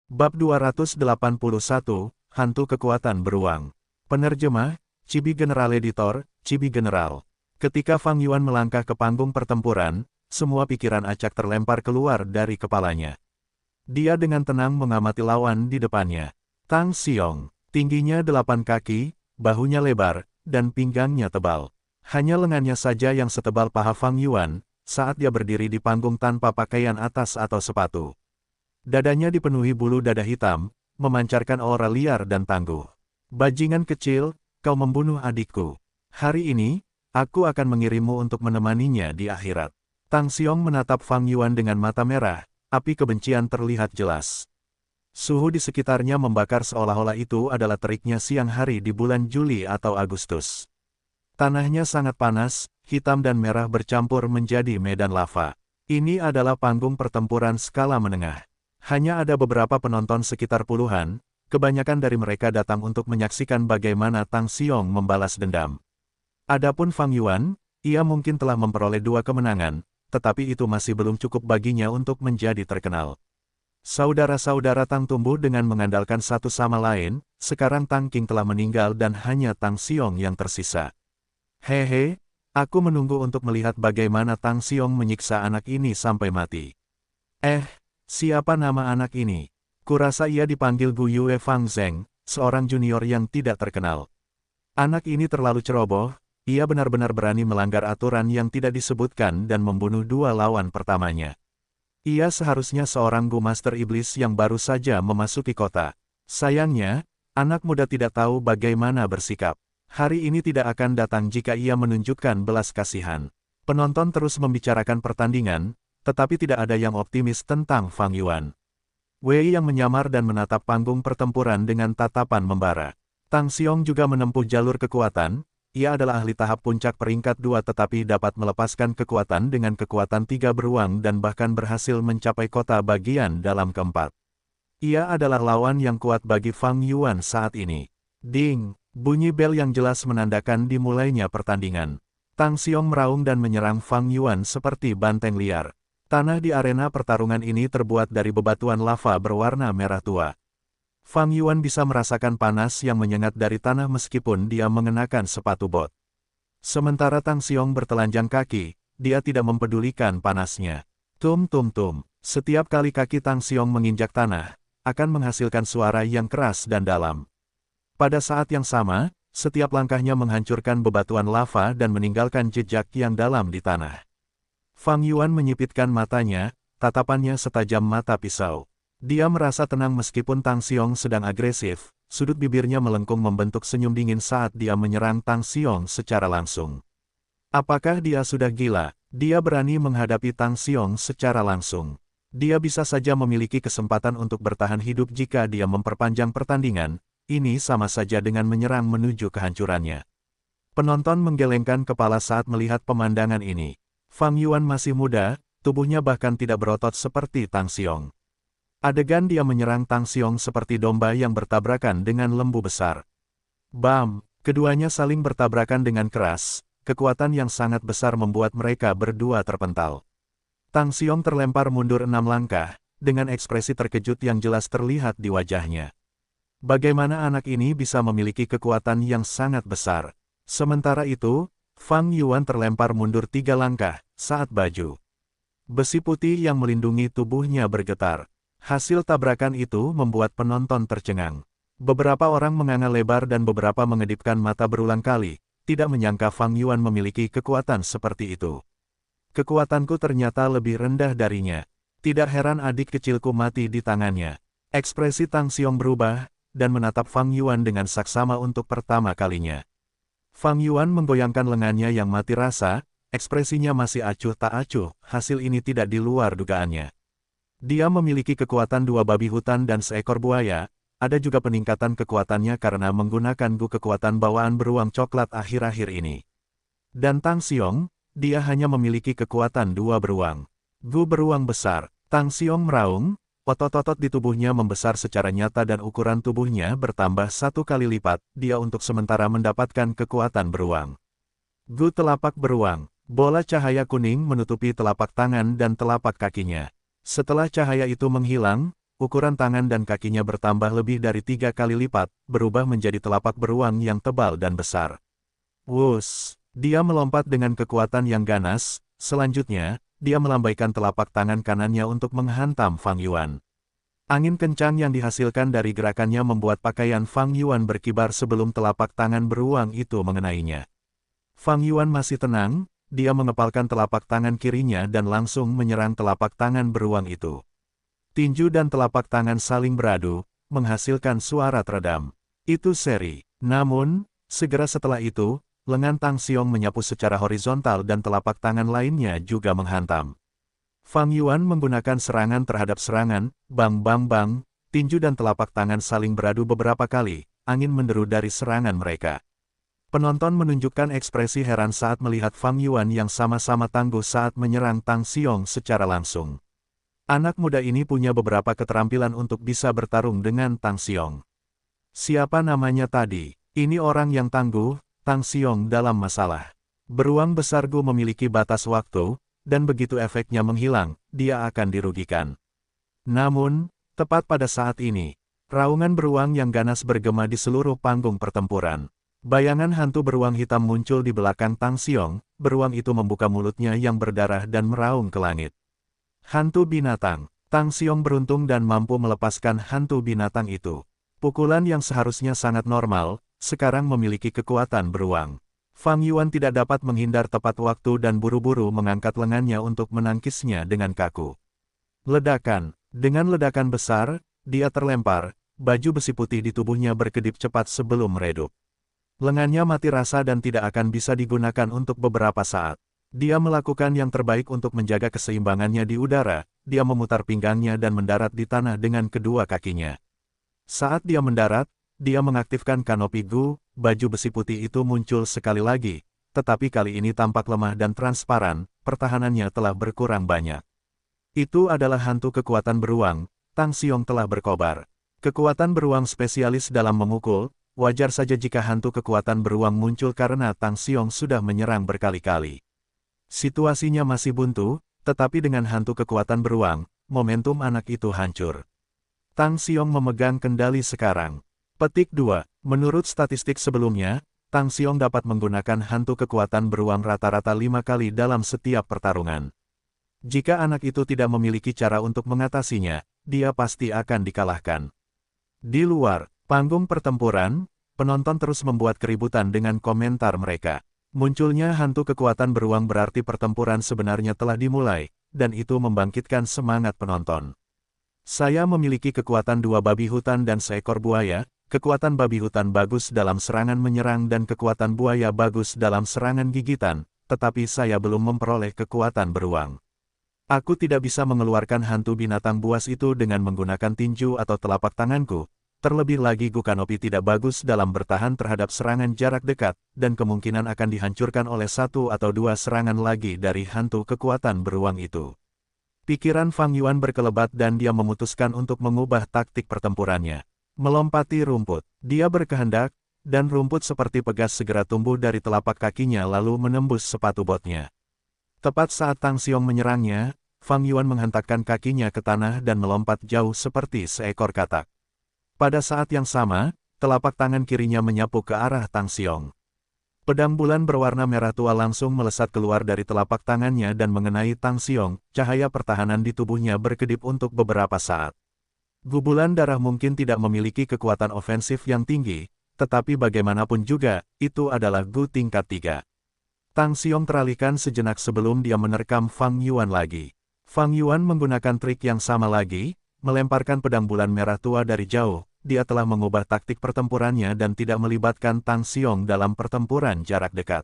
Bab 281, Hantu Kekuatan Beruang. Penerjemah, Chibi General Editor, Chibi General. Ketika Fang Yuan melangkah ke panggung pertempuran, semua pikiran acak terlempar keluar dari kepalanya. Dia dengan tenang mengamati lawan di depannya. Tang Xiong, tingginya 8 kaki, bahunya lebar, dan pinggangnya tebal. Hanya lengannya saja yang setebal paha Fang Yuan, saat dia berdiri di panggung tanpa pakaian atas atau sepatu. Dadanya dipenuhi bulu dada hitam, memancarkan aura liar dan tangguh. Bajingan kecil, kau membunuh adikku. Hari ini, aku akan mengirimmu untuk menemaninya di akhirat. Tang Xiong menatap Fang Yuan dengan mata merah, api kebencian terlihat jelas. Suhu di sekitarnya membakar seolah-olah itu adalah teriknya siang hari di bulan Juli atau Agustus. Tanahnya sangat panas, hitam dan merah bercampur menjadi medan lava. Ini adalah panggung pertempuran skala menengah. Hanya ada beberapa penonton sekitar puluhan, kebanyakan dari mereka datang untuk menyaksikan bagaimana Tang Xiong membalas dendam. Adapun Fang Yuan, ia mungkin telah memperoleh 2 kemenangan, tetapi itu masih belum cukup baginya untuk menjadi terkenal. Saudara-saudara Tang tumbuh dengan mengandalkan satu sama lain, sekarang Tang Qing telah meninggal dan hanya Tang Xiong yang tersisa. Hehe, aku menunggu untuk melihat bagaimana Tang Xiong menyiksa anak ini sampai mati. Siapa nama anak ini? Kurasa ia dipanggil Gu Yue Fang Zheng, seorang junior yang tidak terkenal. Anak ini terlalu ceroboh, ia benar-benar berani melanggar aturan yang tidak disebutkan dan membunuh 2 lawan pertamanya. Ia seharusnya seorang Gu Master Iblis yang baru saja memasuki kota. Sayangnya, anak muda tidak tahu bagaimana bersikap. Hari ini tidak akan datang jika ia menunjukkan belas kasihan. Penonton terus membicarakan pertandingan, tetapi tidak ada yang optimis tentang Fang Yuan. Wei yang menyamar dan menatap panggung pertempuran dengan tatapan membara. Tang Xiong juga menempuh jalur kekuatan, ia adalah ahli tahap puncak peringkat 2 tetapi dapat melepaskan kekuatan dengan kekuatan 3 beruang dan bahkan berhasil mencapai kota bagian dalam keempat. Ia adalah lawan yang kuat bagi Fang Yuan saat ini. Ding! Bunyi bel yang jelas menandakan dimulainya pertandingan. Tang Xiong meraung dan menyerang Fang Yuan seperti banteng liar. Tanah di arena pertarungan ini terbuat dari bebatuan lava berwarna merah tua. Fang Yuan bisa merasakan panas yang menyengat dari tanah meskipun dia mengenakan sepatu bot. Sementara Tang Xiong bertelanjang kaki, dia tidak mempedulikan panasnya. Tum tum tum, setiap kali kaki Tang Xiong menginjak tanah, akan menghasilkan suara yang keras dan dalam. Pada saat yang sama, setiap langkahnya menghancurkan bebatuan lava dan meninggalkan jejak yang dalam di tanah. Fang Yuan menyipitkan matanya, tatapannya setajam mata pisau. Dia merasa tenang meskipun Tang Xiong sedang agresif, sudut bibirnya melengkung membentuk senyum dingin saat dia menyerang Tang Xiong secara langsung. Apakah dia sudah gila? Dia berani menghadapi Tang Xiong secara langsung. Dia bisa saja memiliki kesempatan untuk bertahan hidup jika dia memperpanjang pertandingan, ini sama saja dengan menyerang menuju kehancurannya. Penonton menggelengkan kepala saat melihat pemandangan ini. Fang Yuan masih muda, tubuhnya bahkan tidak berotot seperti Tang Xiong. Adegan dia menyerang Tang Xiong seperti domba yang bertabrakan dengan lembu besar. Bam! Keduanya saling bertabrakan dengan keras, kekuatan yang sangat besar membuat mereka berdua terpental. Tang Xiong terlempar mundur 6 langkah, dengan ekspresi terkejut yang jelas terlihat di wajahnya. Bagaimana anak ini bisa memiliki kekuatan yang sangat besar? Sementara itu, Fang Yuan terlempar mundur 3 langkah, saat baju besi putih yang melindungi tubuhnya bergetar. Hasil tabrakan itu membuat penonton tercengang. Beberapa orang menganga lebar dan beberapa mengedipkan mata berulang kali, tidak menyangka Fang Yuan memiliki kekuatan seperti itu. Kekuatanku ternyata lebih rendah darinya. Tidak heran adik kecilku mati di tangannya. Ekspresi Tang Xiong berubah, dan menatap Fang Yuan dengan saksama untuk pertama kalinya. Fang Yuan menggoyangkan lengannya yang mati rasa, ekspresinya masih acuh tak acuh, hasil ini tidak di luar dugaannya. Dia memiliki kekuatan 2 babi hutan dan seekor buaya, ada juga peningkatan kekuatannya karena menggunakan Gu kekuatan bawaan beruang coklat akhir-akhir ini. Dan Tang Xiong, dia hanya memiliki kekuatan 2 beruang. Gu beruang besar, Tang Xiong meraung, otot-otot di tubuhnya membesar secara nyata dan ukuran tubuhnya bertambah 1 kali lipat, dia untuk sementara mendapatkan kekuatan beruang. Gu telapak beruang, bola cahaya kuning menutupi telapak tangan dan telapak kakinya. Setelah cahaya itu menghilang, ukuran tangan dan kakinya bertambah lebih dari 3 kali lipat, berubah menjadi telapak beruang yang tebal dan besar. Wus! Dia melompat dengan kekuatan yang ganas, selanjutnya, dia melambaikan telapak tangan kanannya untuk menghantam Fang Yuan. Angin kencang yang dihasilkan dari gerakannya membuat pakaian Fang Yuan berkibar sebelum telapak tangan beruang itu mengenainya. Fang Yuan masih tenang, dia mengepalkan telapak tangan kirinya dan langsung menyerang telapak tangan beruang itu. Tinju dan telapak tangan saling beradu, menghasilkan suara teredam. Itu seri. Namun, segera setelah itu, lengan Tang Xiong menyapu secara horizontal dan telapak tangan lainnya juga menghantam. Fang Yuan menggunakan serangan terhadap serangan, bang bang bang, tinju dan telapak tangan saling beradu beberapa kali, angin menderu dari serangan mereka. Penonton menunjukkan ekspresi heran saat melihat Fang Yuan yang sama-sama tangguh saat menyerang Tang Xiong secara langsung. Anak muda ini punya beberapa keterampilan untuk bisa bertarung dengan Tang Xiong. Siapa namanya tadi? Ini orang yang tangguh, Tang Xiong dalam masalah. Beruang besar Gu memiliki batas waktu, dan begitu efeknya menghilang, dia akan dirugikan. Namun, tepat pada saat ini, raungan beruang yang ganas bergema di seluruh panggung pertempuran. Bayangan hantu beruang hitam muncul di belakang Tang Xiong, beruang itu membuka mulutnya yang berdarah dan meraung ke langit. Hantu binatang. Tang Xiong beruntung dan mampu melepaskan hantu binatang itu. Pukulan yang seharusnya sangat normal, sekarang memiliki kekuatan beruang. Fang Yuan tidak dapat menghindar tepat waktu dan buru-buru mengangkat lengannya untuk menangkisnya dengan kaku. Ledakan. Dengan ledakan besar, dia terlempar, baju besi putih di tubuhnya berkedip cepat sebelum meredup. Lengannya mati rasa dan tidak akan bisa digunakan untuk beberapa saat. Dia melakukan yang terbaik untuk menjaga keseimbangannya di udara, dia memutar pinggangnya dan mendarat di tanah dengan kedua kakinya. Saat dia mendarat, dia mengaktifkan kanopi Gu, baju besi putih itu muncul sekali lagi, tetapi kali ini tampak lemah dan transparan, pertahanannya telah berkurang banyak. Itu adalah hantu kekuatan beruang, Tang Xiong telah berkobar. Kekuatan beruang spesialis dalam memukul, wajar saja jika hantu kekuatan beruang muncul karena Tang Xiong sudah menyerang berkali-kali. Situasinya masih buntu, tetapi dengan hantu kekuatan beruang, momentum anak itu hancur. Tang Xiong memegang kendali sekarang. Petik 2. Menurut statistik sebelumnya, Tang Xiong dapat menggunakan hantu kekuatan beruang rata-rata 5 kali dalam setiap pertarungan. Jika anak itu tidak memiliki cara untuk mengatasinya, dia pasti akan dikalahkan. Di luar panggung pertempuran, penonton terus membuat keributan dengan komentar mereka. Munculnya hantu kekuatan beruang berarti pertempuran sebenarnya telah dimulai, dan itu membangkitkan semangat penonton. Saya memiliki kekuatan 2 babi hutan dan seekor buaya. Kekuatan babi hutan bagus dalam serangan menyerang dan kekuatan buaya bagus dalam serangan gigitan, tetapi saya belum memperoleh kekuatan beruang. Aku tidak bisa mengeluarkan hantu binatang buas itu dengan menggunakan tinju atau telapak tanganku, terlebih lagi Gu Kanopi tidak bagus dalam bertahan terhadap serangan jarak dekat, dan kemungkinan akan dihancurkan oleh 1 atau 2 serangan lagi dari hantu kekuatan beruang itu. Pikiran Fang Yuan berkelebat dan dia memutuskan untuk mengubah taktik pertempurannya. Melompati rumput. Dia berkehendak, dan rumput seperti pegas segera tumbuh dari telapak kakinya lalu menembus sepatu botnya. Tepat saat Tang Xiong menyerangnya, Fang Yuan menghentakkan kakinya ke tanah dan melompat jauh seperti seekor katak. Pada saat yang sama, telapak tangan kirinya menyapu ke arah Tang Xiong. Pedang bulan berwarna merah tua langsung melesat keluar dari telapak tangannya dan mengenai Tang Xiong, cahaya pertahanan di tubuhnya berkedip untuk beberapa saat. Gubulan darah mungkin tidak memiliki kekuatan ofensif yang tinggi, tetapi bagaimanapun juga, itu adalah Gu tingkat 3. Tang Xiong teralihkan sejenak sebelum dia menerkam Fang Yuan lagi. Fang Yuan menggunakan trik yang sama lagi, melemparkan pedang bulan merah tua dari jauh. Dia telah mengubah taktik pertempurannya dan tidak melibatkan Tang Xiong dalam pertempuran jarak dekat.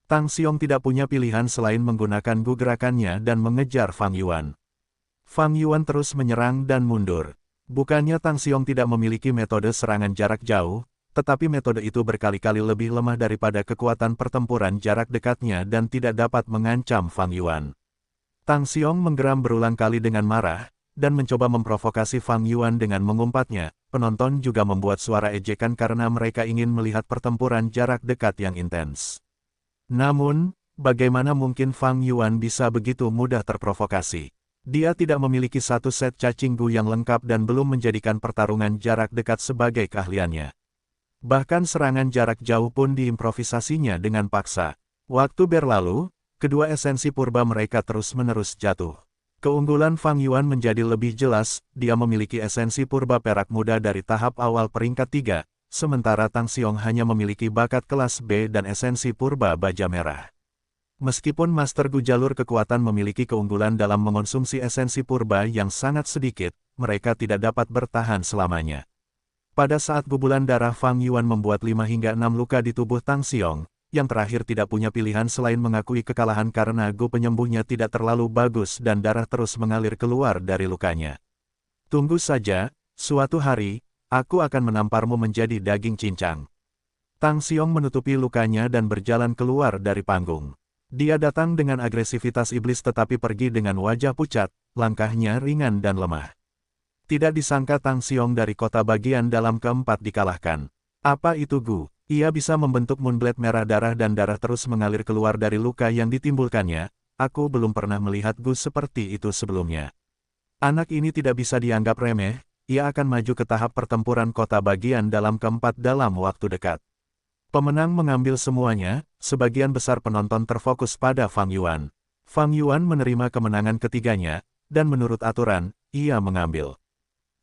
Tang Xiong tidak punya pilihan selain menggunakan Gu gerakannya dan mengejar Fang Yuan. Fang Yuan terus menyerang dan mundur. Bukannya Tang Xiong tidak memiliki metode serangan jarak jauh, tetapi metode itu berkali-kali lebih lemah daripada kekuatan pertempuran jarak dekatnya dan tidak dapat mengancam Fang Yuan. Tang Xiong menggeram berulang kali dengan marah, dan mencoba memprovokasi Fang Yuan dengan mengumpatnya. Penonton juga membuat suara ejekan karena mereka ingin melihat pertempuran jarak dekat yang intens. Namun, bagaimana mungkin Fang Yuan bisa begitu mudah terprovokasi? Dia tidak memiliki satu set cacing gu yang lengkap dan belum menjadikan pertarungan jarak dekat sebagai keahliannya. Bahkan serangan jarak jauh pun diimprovisasinya dengan paksa. Waktu berlalu, kedua esensi purba mereka terus-menerus jatuh. Keunggulan Fang Yuan menjadi lebih jelas, dia memiliki esensi purba perak muda dari tahap awal peringkat 3, sementara Tang Xiong hanya memiliki bakat kelas B dan esensi purba baja merah. Meskipun Master Gu jalur kekuatan memiliki keunggulan dalam mengonsumsi esensi purba yang sangat sedikit, mereka tidak dapat bertahan selamanya. Pada saat gubulan darah Fang Yuan membuat 5 hingga 6 luka di tubuh Tang Xiong, yang terakhir tidak punya pilihan selain mengakui kekalahan karena Gu penyembuhnya tidak terlalu bagus dan darah terus mengalir keluar dari lukanya. Tunggu saja, suatu hari, aku akan menamparmu menjadi daging cincang. Tang Xiong menutupi lukanya dan berjalan keluar dari panggung. Dia datang dengan agresivitas iblis tetapi pergi dengan wajah pucat, langkahnya ringan dan lemah. Tidak disangka Tang Xiong dari kota bagian dalam keempat dikalahkan. Apa itu Gu? Ia bisa membentuk Moonblade merah darah dan darah terus mengalir keluar dari luka yang ditimbulkannya. Aku belum pernah melihat Gu seperti itu sebelumnya. Anak ini tidak bisa dianggap remeh, ia akan maju ke tahap pertempuran kota bagian dalam keempat dalam waktu dekat. Pemenang mengambil semuanya, sebagian besar penonton terfokus pada Fang Yuan. Fang Yuan menerima kemenangan ketiganya, dan menurut aturan, ia mengambil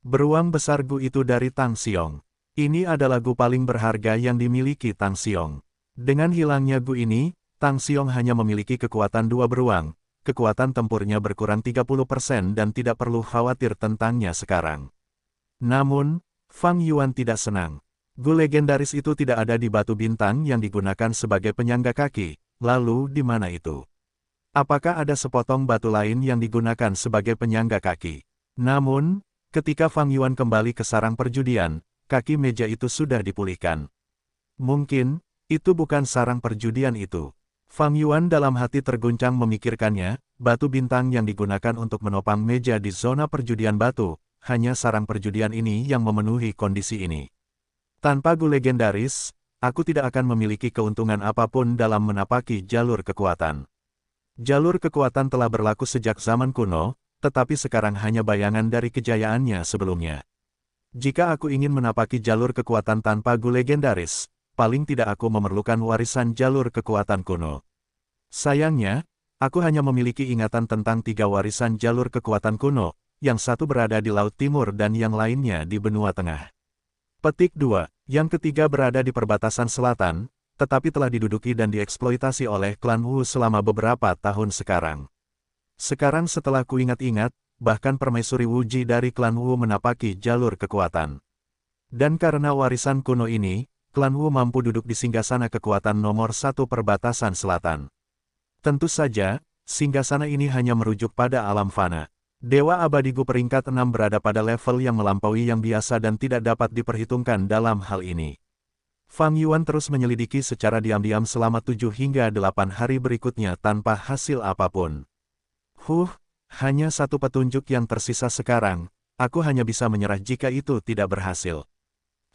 beruang besar Gu itu dari Tang Xiong. Ini adalah Gu paling berharga yang dimiliki Tang Xiong. Dengan hilangnya Gu ini, Tang Xiong hanya memiliki kekuatan 2 beruang, kekuatan tempurnya berkurang 30% dan tidak perlu khawatir tentangnya sekarang. Namun, Fang Yuan tidak senang. Gu legendaris itu tidak ada di batu bintang yang digunakan sebagai penyangga kaki, lalu di mana itu? Apakah ada sepotong batu lain yang digunakan sebagai penyangga kaki? Namun, ketika Fang Yuan kembali ke sarang perjudian, kaki meja itu sudah dipulihkan. Mungkin, itu bukan sarang perjudian itu. Fang Yuan dalam hati terguncang memikirkannya, batu bintang yang digunakan untuk menopang meja di zona perjudian batu, hanya sarang perjudian ini yang memenuhi kondisi ini. Tanpa Gu legendaris, aku tidak akan memiliki keuntungan apapun dalam menapaki jalur kekuatan. Jalur kekuatan telah berlaku sejak zaman kuno, tetapi sekarang hanya bayangan dari kejayaannya sebelumnya. Jika aku ingin menapaki jalur kekuatan tanpa Gu legendaris, paling tidak aku memerlukan warisan jalur kekuatan kuno. Sayangnya, aku hanya memiliki ingatan tentang 3 warisan jalur kekuatan kuno, yang satu berada di Laut Timur dan yang lainnya di Benua Tengah. Petik 2, yang ketiga berada di perbatasan selatan, tetapi telah diduduki dan dieksploitasi oleh klan Wu selama beberapa tahun sekarang. Sekarang setelah kuingat-ingat, bahkan permaisuri Wuji dari klan Wu menapaki jalur kekuatan. Dan karena warisan kuno ini, klan Wu mampu duduk di singgasana kekuatan nomor 1 perbatasan selatan. Tentu saja, singgasana ini hanya merujuk pada alam fana. Dewa abadi Gu peringkat 6 berada pada level yang melampaui yang biasa dan tidak dapat diperhitungkan dalam hal ini. Fang Yuan terus menyelidiki secara diam-diam selama 7 hingga 8 hari berikutnya tanpa hasil apapun. Hanya satu petunjuk yang tersisa sekarang, aku hanya bisa menyerah jika itu tidak berhasil.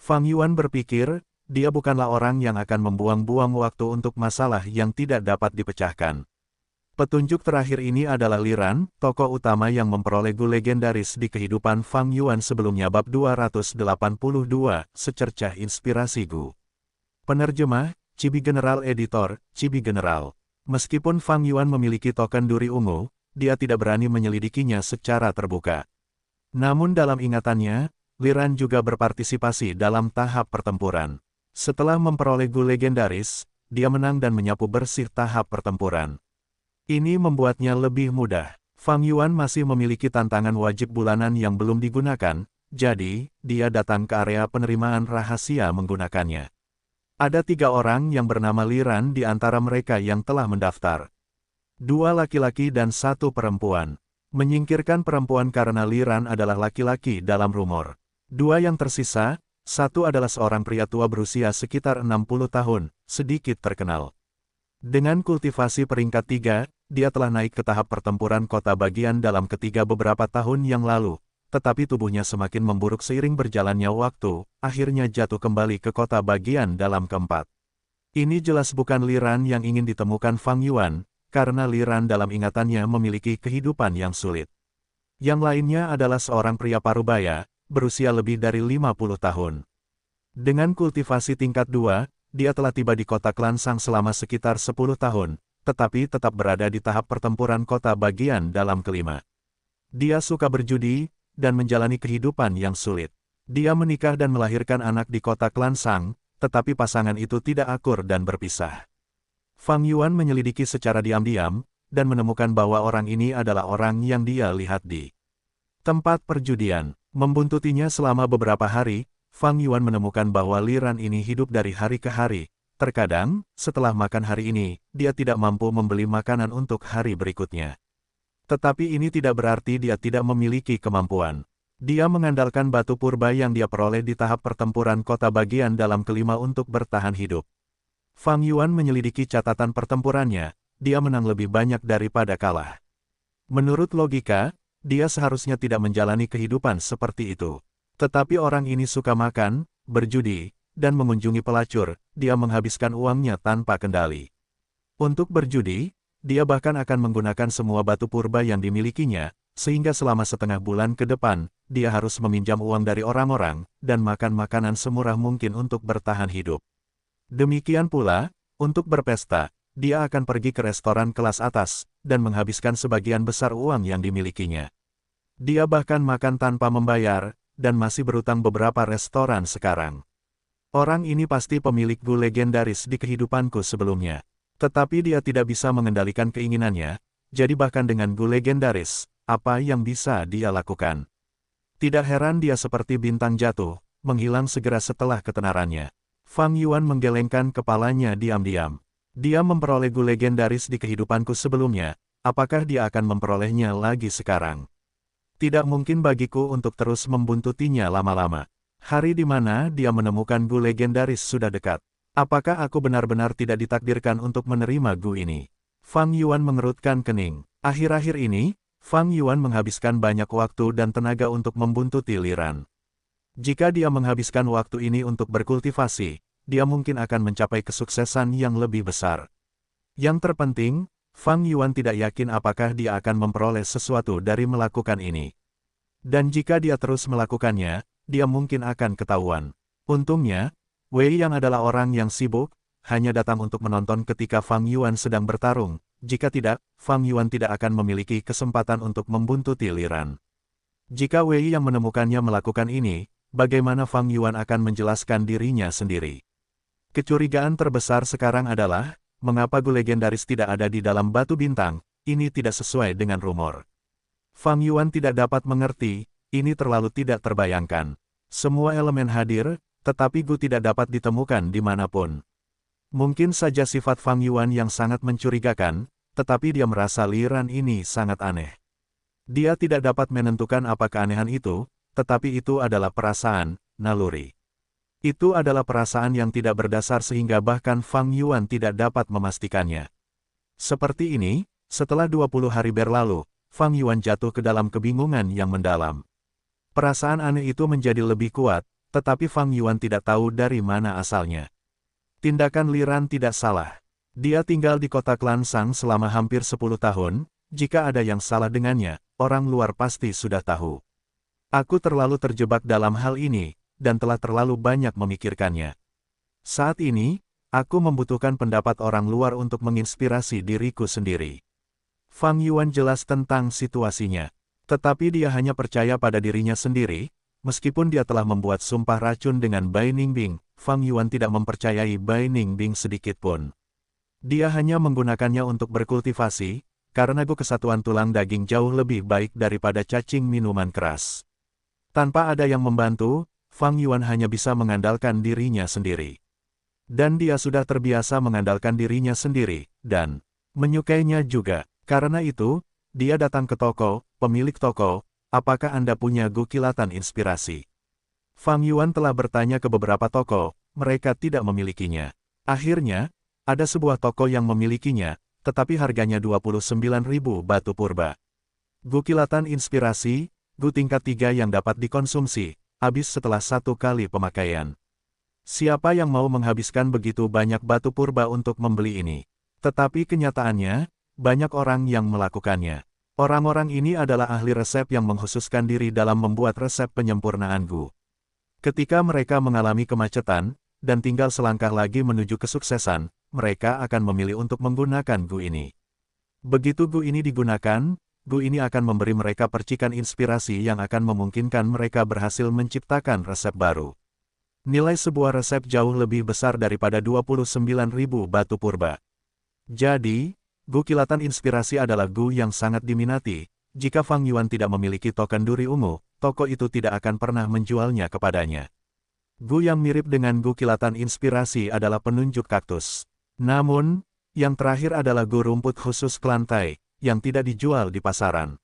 Fang Yuan berpikir, dia bukanlah orang yang akan membuang-buang waktu untuk masalah yang tidak dapat dipecahkan. Petunjuk terakhir ini adalah Li Ran, tokoh utama yang memperoleh Gu legendaris di kehidupan Fang Yuan sebelumnya bab 282, secercah inspirasi Gu. Penerjemah, Chibi General Editor, Chibi General. Meskipun Fang Yuan memiliki token duri ungu, dia tidak berani menyelidikinya secara terbuka. Namun dalam ingatannya, Li Ran juga berpartisipasi dalam tahap pertempuran. Setelah memperoleh Gu legendaris, dia menang dan menyapu bersih tahap pertempuran. Ini membuatnya lebih mudah. Fang Yuan masih memiliki tantangan wajib bulanan yang belum digunakan, jadi, dia datang ke area penerimaan rahasia menggunakannya. Ada 3 orang yang bernama Li Ran di antara mereka yang telah mendaftar. 2 laki-laki dan 1 perempuan. Menyingkirkan perempuan karena Li Ran adalah laki-laki dalam rumor. 2 yang tersisa, 1 adalah seorang pria tua berusia sekitar 60 tahun, sedikit terkenal. Dengan kultivasi peringkat 3, dia telah naik ke tahap pertempuran kota bagian dalam ketiga beberapa tahun yang lalu, tetapi tubuhnya semakin memburuk seiring berjalannya waktu, akhirnya jatuh kembali ke kota bagian dalam keempat. Ini jelas bukan Li Ran yang ingin ditemukan Fang Yuan, karena Li Ran dalam ingatannya memiliki kehidupan yang sulit. Yang lainnya adalah seorang pria parubaya, berusia lebih dari 50 tahun. Dengan kultivasi tingkat 2, dia telah tiba di kota Klansang selama sekitar 10 tahun, tetapi tetap berada di tahap pertempuran kota bagian dalam kelima. Dia suka berjudi, dan menjalani kehidupan yang sulit. Dia menikah dan melahirkan anak di kota Klansang, tetapi pasangan itu tidak akur dan berpisah. Fang Yuan menyelidiki secara diam-diam, dan menemukan bahwa orang ini adalah orang yang dia lihat di tempat perjudian. Membuntutinya selama beberapa hari, Fang Yuan menemukan bahwa Li Ran ini hidup dari hari ke hari. Terkadang, setelah makan hari ini, dia tidak mampu membeli makanan untuk hari berikutnya. Tetapi ini tidak berarti dia tidak memiliki kemampuan. Dia mengandalkan batu purba yang dia peroleh di tahap pertempuran kota bagian dalam kelima untuk bertahan hidup. Fang Yuan menyelidiki catatan pertempurannya, dia menang lebih banyak daripada kalah. Menurut logika, dia seharusnya tidak menjalani kehidupan seperti itu. Tetapi orang ini suka makan, berjudi, dan mengunjungi pelacur, dia menghabiskan uangnya tanpa kendali. Untuk berjudi, dia bahkan akan menggunakan semua batu purba yang dimilikinya, sehingga selama setengah bulan ke depan, dia harus meminjam uang dari orang-orang, dan makan makanan semurah mungkin untuk bertahan hidup. Demikian pula, untuk berpesta, dia akan pergi ke restoran kelas atas, dan menghabiskan sebagian besar uang yang dimilikinya. Dia bahkan makan tanpa membayar, dan masih berutang beberapa restoran sekarang. Orang ini pasti pemilik gu legendaris di kehidupanku sebelumnya. Tetapi dia tidak bisa mengendalikan keinginannya, jadi bahkan dengan gu legendaris, apa yang bisa dia lakukan? Tidak heran dia seperti bintang jatuh, menghilang segera setelah ketenarannya. Fang Yuan menggelengkan kepalanya diam-diam. Dia memperoleh gu legendaris di kehidupanku sebelumnya, apakah dia akan memperolehnya lagi sekarang? Tidak mungkin bagiku untuk terus membuntutinya lama-lama. Hari di mana dia menemukan gu legendaris sudah dekat. Apakah aku benar-benar tidak ditakdirkan untuk menerima gu ini? Fang Yuan mengerutkan kening. Akhir-akhir ini, Fang Yuan menghabiskan banyak waktu dan tenaga untuk membuntuti Li Ran. Jika dia menghabiskan waktu ini untuk berkultivasi, dia mungkin akan mencapai kesuksesan yang lebih besar. Yang terpenting, Fang Yuan tidak yakin apakah dia akan memperoleh sesuatu dari melakukan ini. Dan jika dia terus melakukannya, dia mungkin akan ketahuan. Untungnya, Wei yang adalah orang yang sibuk, hanya datang untuk menonton ketika Fang Yuan sedang bertarung. Jika tidak, Fang Yuan tidak akan memiliki kesempatan untuk membuntuti Li Ran. Jika Wei yang menemukannya melakukan ini, bagaimana Fang Yuan akan menjelaskan dirinya sendiri? Kecurigaan terbesar sekarang adalah, mengapa gu legendaris tidak ada di dalam batu bintang, ini tidak sesuai dengan rumor. Fang Yuan tidak dapat mengerti, ini terlalu tidak terbayangkan. Semua elemen hadir, tetapi gu tidak dapat ditemukan dimanapun. Mungkin saja sifat Fang Yuan yang sangat mencurigakan, tetapi dia merasa Li Ran ini sangat aneh. Dia tidak dapat menentukan apa keanehan itu, tetapi itu adalah perasaan, naluri. Itu adalah perasaan yang tidak berdasar sehingga bahkan Fang Yuan tidak dapat memastikannya. Seperti ini, setelah 20 hari berlalu, Fang Yuan jatuh ke dalam kebingungan yang mendalam. Perasaan aneh itu menjadi lebih kuat, tetapi Fang Yuan tidak tahu dari mana asalnya. Tindakan Li Ran tidak salah. Dia tinggal di kota Klansang selama hampir 10 tahun, jika ada yang salah dengannya, orang luar pasti sudah tahu. Aku terlalu terjebak dalam hal ini, dan telah terlalu banyak memikirkannya. Saat ini, aku membutuhkan pendapat orang luar untuk menginspirasi diriku sendiri. Fang Yuan jelas tentang situasinya. Tetapi dia hanya percaya pada dirinya sendiri, meskipun dia telah membuat sumpah racun dengan Bai Ningbing, Fang Yuan tidak mempercayai Bai Ningbing sedikitpun. Dia hanya menggunakannya untuk berkultivasi, karena gu kesatuan tulang daging jauh lebih baik daripada cacing minuman keras. Tanpa ada yang membantu, Fang Yuan hanya bisa mengandalkan dirinya sendiri. Dan dia sudah terbiasa mengandalkan dirinya sendiri, dan menyukainya juga. Karena itu, dia datang ke toko, pemilik toko, apakah Anda punya gu kilatan inspirasi? Fang Yuan telah bertanya ke beberapa toko, mereka tidak memilikinya. Akhirnya, ada sebuah toko yang memilikinya, tetapi harganya 29.000 batu purba. Gu kilatan inspirasi, gu tingkat 3 yang dapat dikonsumsi, habis setelah 1 kali pemakaian. Siapa yang mau menghabiskan begitu banyak batu purba untuk membeli ini? Tetapi kenyataannya, banyak orang yang melakukannya. Orang-orang ini adalah ahli resep yang mengkhususkan diri dalam membuat resep penyempurnaan gu. Ketika mereka mengalami kemacetan, dan tinggal selangkah lagi menuju kesuksesan, mereka akan memilih untuk menggunakan gu ini. Begitu gu ini digunakan, gu ini akan memberi mereka percikan inspirasi yang akan memungkinkan mereka berhasil menciptakan resep baru. Nilai sebuah resep jauh lebih besar daripada 29.000 batu purba. Jadi, gu kilatan inspirasi adalah gu yang sangat diminati. Jika Fang Yuan tidak memiliki token duri ungu, toko itu tidak akan pernah menjualnya kepadanya. Gu yang mirip dengan gu kilatan inspirasi adalah penunjuk kaktus. Namun, yang terakhir adalah gu rumput khusus klantai, yang tidak dijual di pasaran.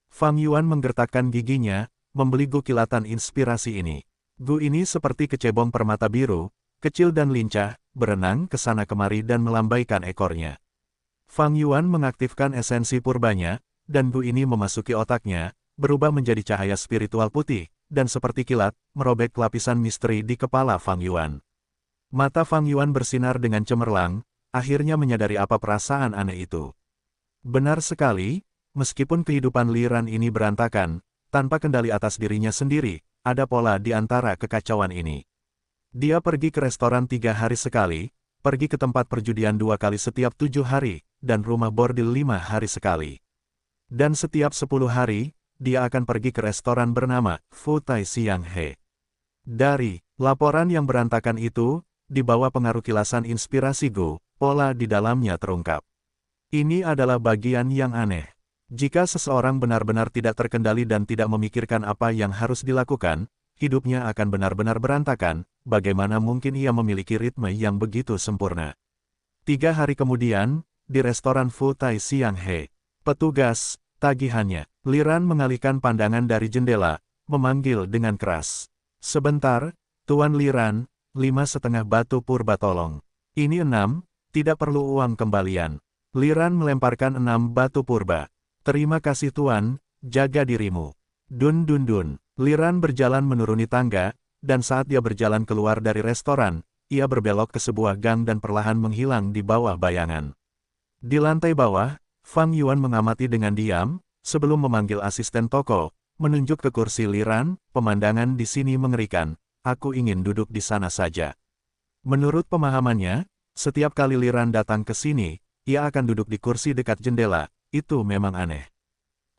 Fang Yuan menggertakkan giginya, membeli gu kilatan inspirasi ini. Gu ini seperti kecebong permata biru, kecil dan lincah, berenang ke sana kemari dan melambaikan ekornya. Fang Yuan mengaktifkan esensi purbanya, dan gu ini memasuki otaknya, berubah menjadi cahaya spiritual putih, dan seperti kilat, merobek lapisan misteri di kepala Fang Yuan. Mata Fang Yuan bersinar dengan cemerlang, akhirnya menyadari apa perasaan aneh itu. Benar sekali, meskipun kehidupan Li Ran ini berantakan, tanpa kendali atas dirinya sendiri, ada pola di antara kekacauan ini. Dia pergi ke restoran 3 hari sekali, pergi ke tempat perjudian 2 kali setiap 7 hari, dan rumah bordil 5 hari sekali. Dan setiap 10 hari, dia akan pergi ke restoran bernama Fu Tai Siang He. Dari laporan yang berantakan itu, di bawah pengaruh kilasan inspirasi Gu, pola di dalamnya terungkap. Ini adalah bagian yang aneh. Jika seseorang benar-benar tidak terkendali dan tidak memikirkan apa yang harus dilakukan, hidupnya akan benar-benar berantakan. Bagaimana mungkin ia memiliki ritme yang begitu sempurna? 3 hari kemudian, di restoran Fu Tai Siang He, petugas tagihannya, Li Ran mengalihkan pandangan dari jendela, memanggil dengan keras. Sebentar, Tuan Li Ran, 5,5 batu purba tolong. Ini 6, tidak perlu uang kembalian. Li Ran melemparkan 6 batu purba. Terima kasih Tuan, jaga dirimu. Dun dun dun. Li Ran berjalan menuruni tangga, dan saat dia berjalan keluar dari restoran, ia berbelok ke sebuah gang dan perlahan menghilang di bawah bayangan. Di lantai bawah, Fang Yuan mengamati dengan diam, sebelum memanggil asisten toko, menunjuk ke kursi Li Ran. Pemandangan di sini mengerikan, aku ingin duduk di sana saja. Menurut pemahamannya, setiap kali Li Ran datang ke sini, ia akan duduk di kursi dekat jendela, itu memang aneh.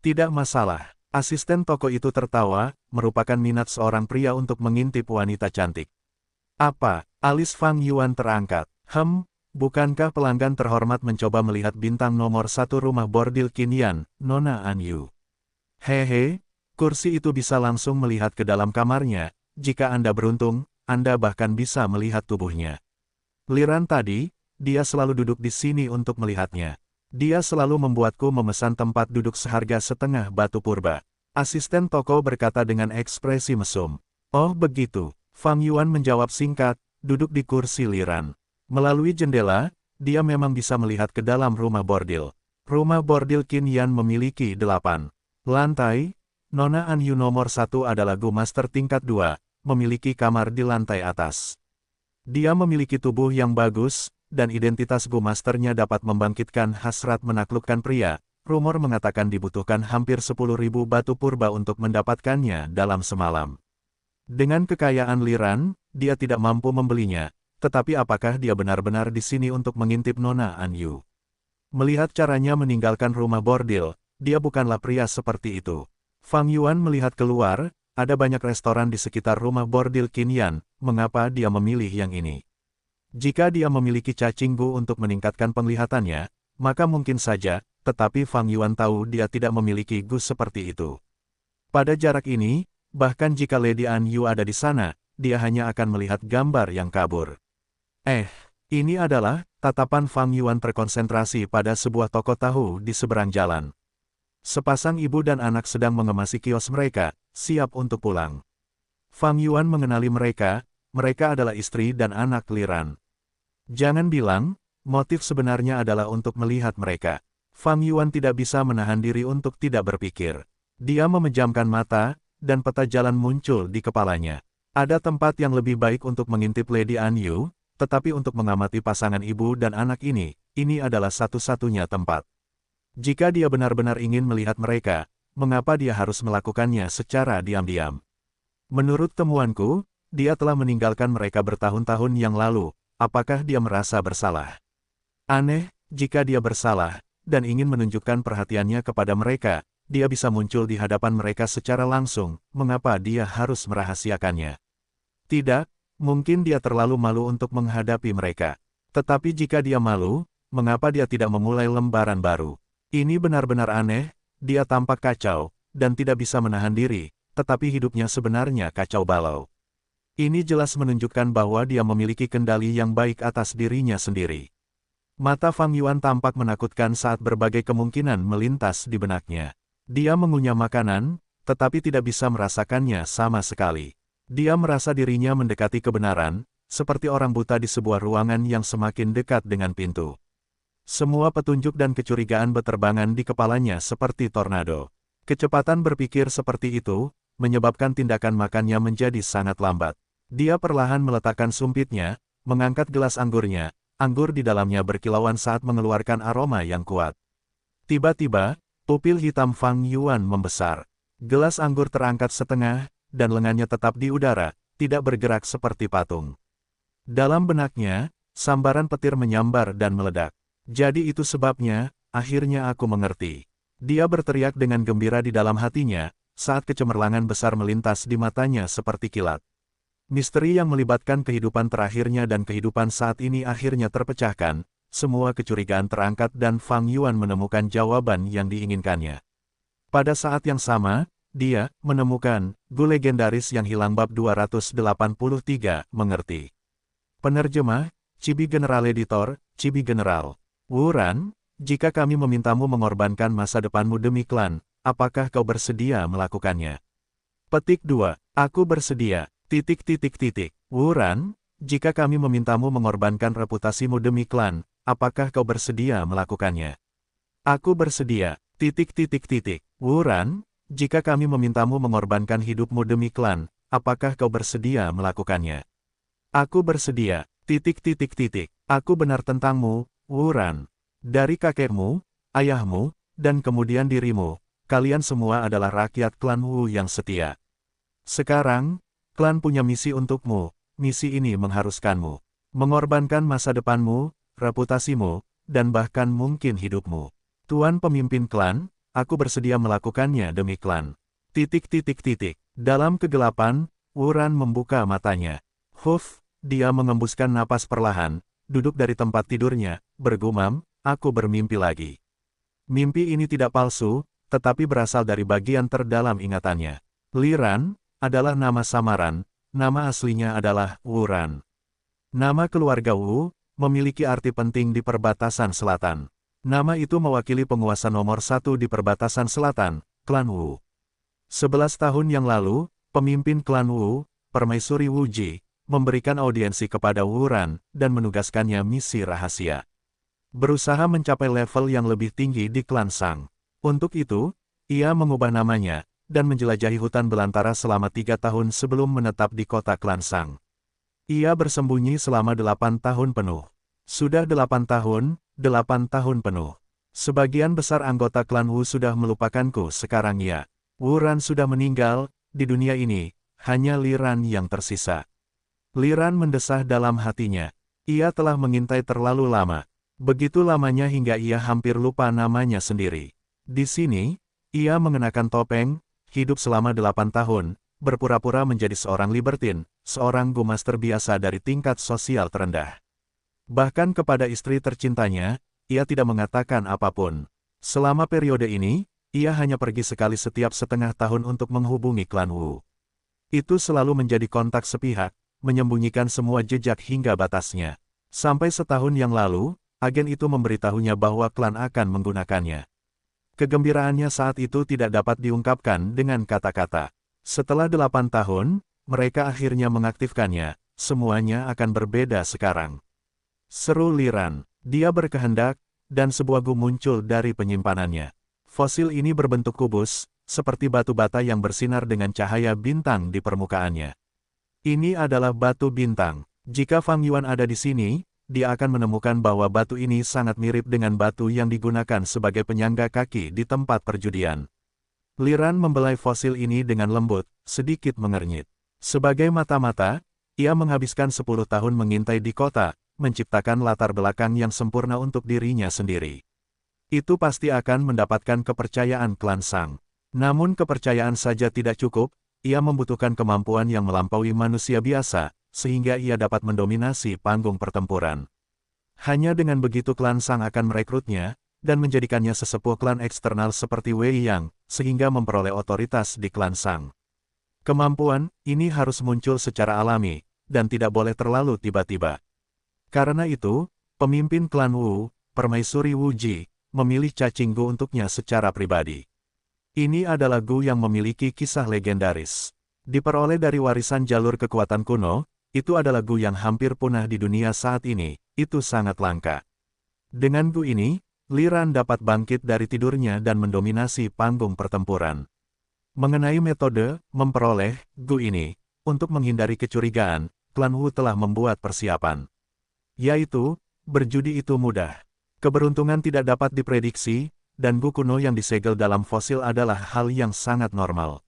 Tidak masalah. Asisten toko itu tertawa, merupakan minat seorang pria untuk mengintip wanita cantik. Apa? Alis Fang Yuan terangkat. Bukankah pelanggan terhormat mencoba melihat bintang nomor 1 rumah bordil Qinyan, Nona An Yu? Hehe, kursi itu bisa langsung melihat ke dalam kamarnya. Jika Anda beruntung, Anda bahkan bisa melihat tubuhnya. Li Ran tadi, dia selalu duduk di sini untuk melihatnya. Dia selalu membuatku memesan tempat duduk seharga setengah batu purba. Asisten toko berkata dengan ekspresi mesum. Oh begitu, Fang Yuan menjawab singkat, duduk di kursi Li Ran. Melalui jendela, dia memang bisa melihat ke dalam rumah bordil. Rumah bordil Qinyan memiliki 8 lantai. Nona An Yu nomor 1 adalah Gu Master tingkat 2, memiliki kamar di lantai atas. Dia memiliki tubuh yang bagus, dan identitas Gu Masternya dapat membangkitkan hasrat menaklukkan pria. Rumor mengatakan dibutuhkan hampir 10.000 batu purba untuk mendapatkannya dalam semalam. Dengan kekayaan Li Ran, dia tidak mampu membelinya, tetapi apakah dia benar-benar di sini untuk mengintip Nona An Yu? Melihat caranya meninggalkan rumah bordil, dia bukanlah pria seperti itu. Fang Yuan melihat keluar, ada banyak restoran di sekitar rumah bordil Qinyan, mengapa dia memilih yang ini? Jika dia memiliki cacing Gu untuk meningkatkan penglihatannya, maka mungkin saja, tetapi Fang Yuan tahu dia tidak memiliki Gu seperti itu. Pada jarak ini, bahkan jika Lady An Yu ada di sana, dia hanya akan melihat gambar yang kabur. Ini adalah, tatapan Fang Yuan terkonsentrasi pada sebuah toko tahu di seberang jalan. Sepasang ibu dan anak sedang mengemasi kios mereka, siap untuk pulang. Fang Yuan mengenali mereka adalah istri dan anak Li Ran. Jangan bilang, motif sebenarnya adalah untuk melihat mereka. Fang Yuan tidak bisa menahan diri untuk tidak berpikir. Dia memejamkan mata, dan peta jalan muncul di kepalanya. Ada tempat yang lebih baik untuk mengintip Lady An Yu, tetapi untuk mengamati pasangan ibu dan anak ini adalah satu-satunya tempat. Jika dia benar-benar ingin melihat mereka, mengapa dia harus melakukannya secara diam-diam? Menurut temuanku, dia telah meninggalkan mereka bertahun-tahun yang lalu. Apakah dia merasa bersalah? Aneh, jika dia bersalah, dan ingin menunjukkan perhatiannya kepada mereka, dia bisa muncul di hadapan mereka secara langsung. Mengapa dia harus merahasiakannya? Tidak, mungkin dia terlalu malu untuk menghadapi mereka. Tetapi jika dia malu, mengapa dia tidak memulai lembaran baru? Ini benar-benar aneh, dia tampak kacau, dan tidak bisa menahan diri, tetapi hidupnya sebenarnya kacau balau. Ini jelas menunjukkan bahwa dia memiliki kendali yang baik atas dirinya sendiri. Mata Fang Yuan tampak menakutkan saat berbagai kemungkinan melintas di benaknya. Dia mengunyah makanan, tetapi tidak bisa merasakannya sama sekali. Dia merasa dirinya mendekati kebenaran, seperti orang buta di sebuah ruangan yang semakin dekat dengan pintu. Semua petunjuk dan kecurigaan berterbangan di kepalanya seperti tornado. Kecepatan berpikir seperti itu, menyebabkan tindakan makannya menjadi sangat lambat. Dia perlahan meletakkan sumpitnya, mengangkat gelas anggurnya, anggur di dalamnya berkilauan saat mengeluarkan aroma yang kuat. Tiba-tiba, pupil hitam Fang Yuan membesar. Gelas anggur terangkat setengah, dan lengannya tetap di udara, tidak bergerak seperti patung. Dalam benaknya, sambaran petir menyambar dan meledak. Jadi itu sebabnya, akhirnya aku mengerti. Dia berteriak dengan gembira di dalam hatinya, saat kecemerlangan besar melintas di matanya seperti kilat. Misteri yang melibatkan kehidupan terakhirnya dan kehidupan saat ini akhirnya terpecahkan, semua kecurigaan terangkat dan Fang Yuan menemukan jawaban yang diinginkannya. Pada saat yang sama, dia menemukan Gu legendaris yang hilang bab 283, mengerti. Penerjemah, Chibi General Editor, Chibi General. Wuran, jika kami memintamu mengorbankan masa depanmu demi klan, apakah kau bersedia melakukannya? Petik 2. Aku bersedia. ... Wuran, jika kami memintamu mengorbankan reputasimu demi klan, apakah kau bersedia melakukannya? Aku bersedia. ... Wuran, jika kami memintamu mengorbankan hidupmu demi klan, apakah kau bersedia melakukannya? Aku bersedia. ... Aku benar tentangmu, Wuran. Dari kakekmu, ayahmu, dan kemudian dirimu, kalian semua adalah rakyat klan Wu yang setia. Sekarang, klan punya misi untukmu. Misi ini mengharuskanmu mengorbankan masa depanmu, reputasimu, dan bahkan mungkin hidupmu. Tuan pemimpin klan, aku bersedia melakukannya demi klan. ... Dalam kegelapan, Wuran membuka matanya. Dia mengembuskan napas perlahan, duduk dari tempat tidurnya, bergumam, aku bermimpi lagi. Mimpi ini tidak palsu, tetapi berasal dari bagian terdalam ingatannya. Liran adalah nama samaran, nama aslinya adalah Wuran. Nama keluarga Wu memiliki arti penting di perbatasan selatan. Nama itu mewakili penguasa nomor 1 di perbatasan selatan, klan Wu. 11 tahun yang lalu, pemimpin klan Wu, Permaisuri Wuji, memberikan audiensi kepada Wuran dan menugaskannya misi rahasia. Berusaha mencapai level yang lebih tinggi di klan Sang. Untuk itu, ia mengubah namanya, dan menjelajahi hutan belantara selama 3 tahun sebelum menetap di kota klan Sang. Ia bersembunyi selama 8 tahun penuh. Sudah 8 tahun penuh. Sebagian besar anggota klan Wu sudah melupakanku sekarang ya. Wuran sudah meninggal, di dunia ini, hanya Liran yang tersisa. Liran mendesah dalam hatinya. Ia telah mengintai terlalu lama. Begitu lamanya hingga ia hampir lupa namanya sendiri. Di sini, ia mengenakan topeng, hidup selama 8 tahun, berpura-pura menjadi seorang libertin, seorang gumaster biasa dari tingkat sosial terendah. Bahkan kepada istri tercintanya, ia tidak mengatakan apapun. Selama periode ini, ia hanya pergi sekali setiap setengah tahun untuk menghubungi klan Wu. Itu selalu menjadi kontak sepihak, menyembunyikan semua jejak hingga batasnya. Sampai setahun yang lalu, agen itu memberitahunya bahwa klan akan menggunakannya. Kegembiraannya saat itu tidak dapat diungkapkan dengan kata-kata. Setelah 8 tahun, mereka akhirnya mengaktifkannya, semuanya akan berbeda sekarang. Seru Liran. Dia berkehendak, dan sebuah gu muncul dari penyimpanannya. Fosil ini berbentuk kubus, seperti batu bata yang bersinar dengan cahaya bintang di permukaannya. Ini adalah batu bintang. Jika Fang Yuan ada di sini, dia akan menemukan bahwa batu ini sangat mirip dengan batu yang digunakan sebagai penyangga kaki di tempat perjudian. Li Ran membelai fosil ini dengan lembut, sedikit mengernyit. Sebagai mata-mata, ia menghabiskan 10 tahun mengintai di kota, menciptakan latar belakang yang sempurna untuk dirinya sendiri. Itu pasti akan mendapatkan kepercayaan klan Sang. Namun kepercayaan saja tidak cukup, ia membutuhkan kemampuan yang melampaui manusia biasa, sehingga ia dapat mendominasi panggung pertempuran. Hanya dengan begitu klan Sang akan merekrutnya, dan menjadikannya sesepuh klan eksternal seperti Wei Yang, sehingga memperoleh otoritas di klan Sang. Kemampuan ini harus muncul secara alami, dan tidak boleh terlalu tiba-tiba. Karena itu, pemimpin klan Wu, Permaisuri Wu Ji, memilih cacing Gu untuknya secara pribadi. Ini adalah Gu yang memiliki kisah legendaris. Diperoleh dari warisan jalur kekuatan kuno, itu adalah Gu yang hampir punah di dunia saat ini, itu sangat langka. Dengan Gu ini, Li Ran dapat bangkit dari tidurnya dan mendominasi panggung pertempuran. Mengenai metode memperoleh Gu ini, untuk menghindari kecurigaan, klan Wu telah membuat persiapan. Yaitu, berjudi itu mudah. Keberuntungan tidak dapat diprediksi, dan Gu kuno yang disegel dalam fosil adalah hal yang sangat normal.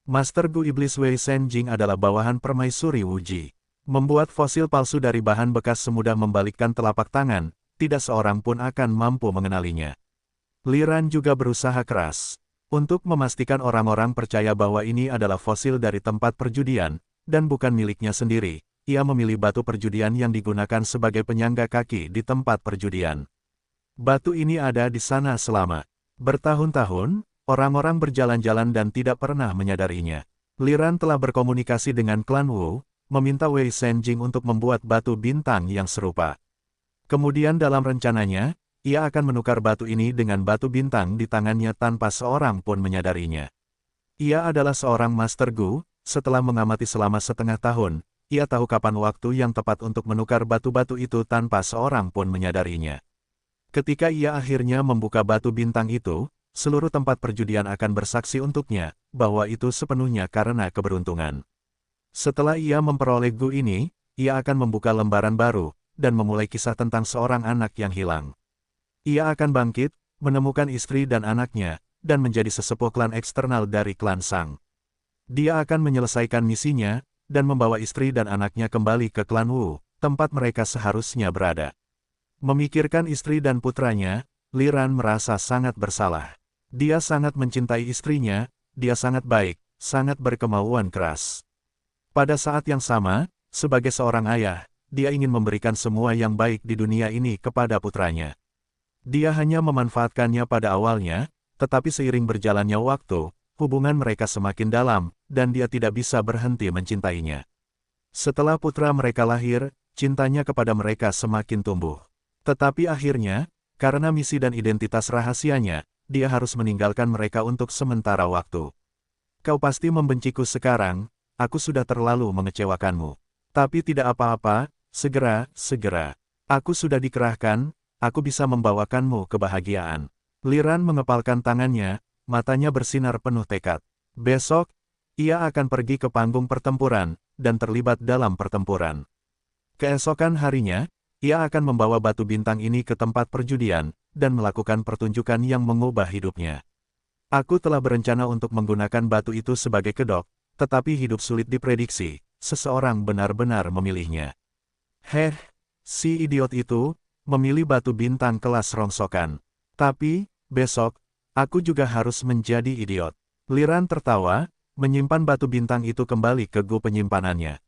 Master Gu Iblis Wei Senjing adalah bawahan Permaisuri Wu Ji. Membuat fosil palsu dari bahan bekas semudah membalikkan telapak tangan, tidak seorang pun akan mampu mengenalinya. Li Ran juga berusaha keras untuk memastikan orang-orang percaya bahwa ini adalah fosil dari tempat perjudian, dan bukan miliknya sendiri. Ia memilih batu perjudian yang digunakan sebagai penyangga kaki di tempat perjudian. Batu ini ada di sana selama bertahun-tahun, orang-orang berjalan-jalan dan tidak pernah menyadarinya. Li Ran telah berkomunikasi dengan klan Wu, meminta Wei Senjing untuk membuat batu bintang yang serupa. Kemudian dalam rencananya, ia akan menukar batu ini dengan batu bintang di tangannya tanpa seorang pun menyadarinya. Ia adalah seorang Master Gu, setelah mengamati selama setengah tahun, ia tahu kapan waktu yang tepat untuk menukar batu-batu itu tanpa seorang pun menyadarinya. Ketika ia akhirnya membuka batu bintang itu, seluruh tempat perjudian akan bersaksi untuknya, bahwa itu sepenuhnya karena keberuntungan. Setelah ia memperoleh Gu ini, ia akan membuka lembaran baru, dan memulai kisah tentang seorang anak yang hilang. Ia akan bangkit, menemukan istri dan anaknya, dan menjadi sesepuh klan eksternal dari klan Sang. Dia akan menyelesaikan misinya, dan membawa istri dan anaknya kembali ke klan Wu, tempat mereka seharusnya berada. Memikirkan istri dan putranya, Li Ran merasa sangat bersalah. Dia sangat mencintai istrinya, dia sangat baik, sangat berkemauan keras. Pada saat yang sama, sebagai seorang ayah, dia ingin memberikan semua yang baik di dunia ini kepada putranya. Dia hanya memanfaatkannya pada awalnya, tetapi seiring berjalannya waktu, hubungan mereka semakin dalam, dan dia tidak bisa berhenti mencintainya. Setelah putra mereka lahir, cintanya kepada mereka semakin tumbuh. Tetapi akhirnya, karena misi dan identitas rahasianya, dia harus meninggalkan mereka untuk sementara waktu. Kau pasti membenciku sekarang, aku sudah terlalu mengecewakanmu. Tapi tidak apa-apa, segera. Aku sudah dikerahkan, aku bisa membawakanmu kebahagiaan. Li Ran mengepalkan tangannya, matanya bersinar penuh tekad. Besok, ia akan pergi ke panggung pertempuran, dan terlibat dalam pertempuran. Keesokan harinya, ia akan membawa batu bintang ini ke tempat perjudian, dan melakukan pertunjukan yang mengubah hidupnya. Aku telah berencana untuk menggunakan batu itu sebagai kedok, tetapi hidup sulit diprediksi, seseorang benar-benar memilihnya. Si idiot itu memilih batu bintang kelas rongsokan. Tapi, besok, aku juga harus menjadi idiot. Li Ran tertawa, menyimpan batu bintang itu kembali ke gu penyimpanannya.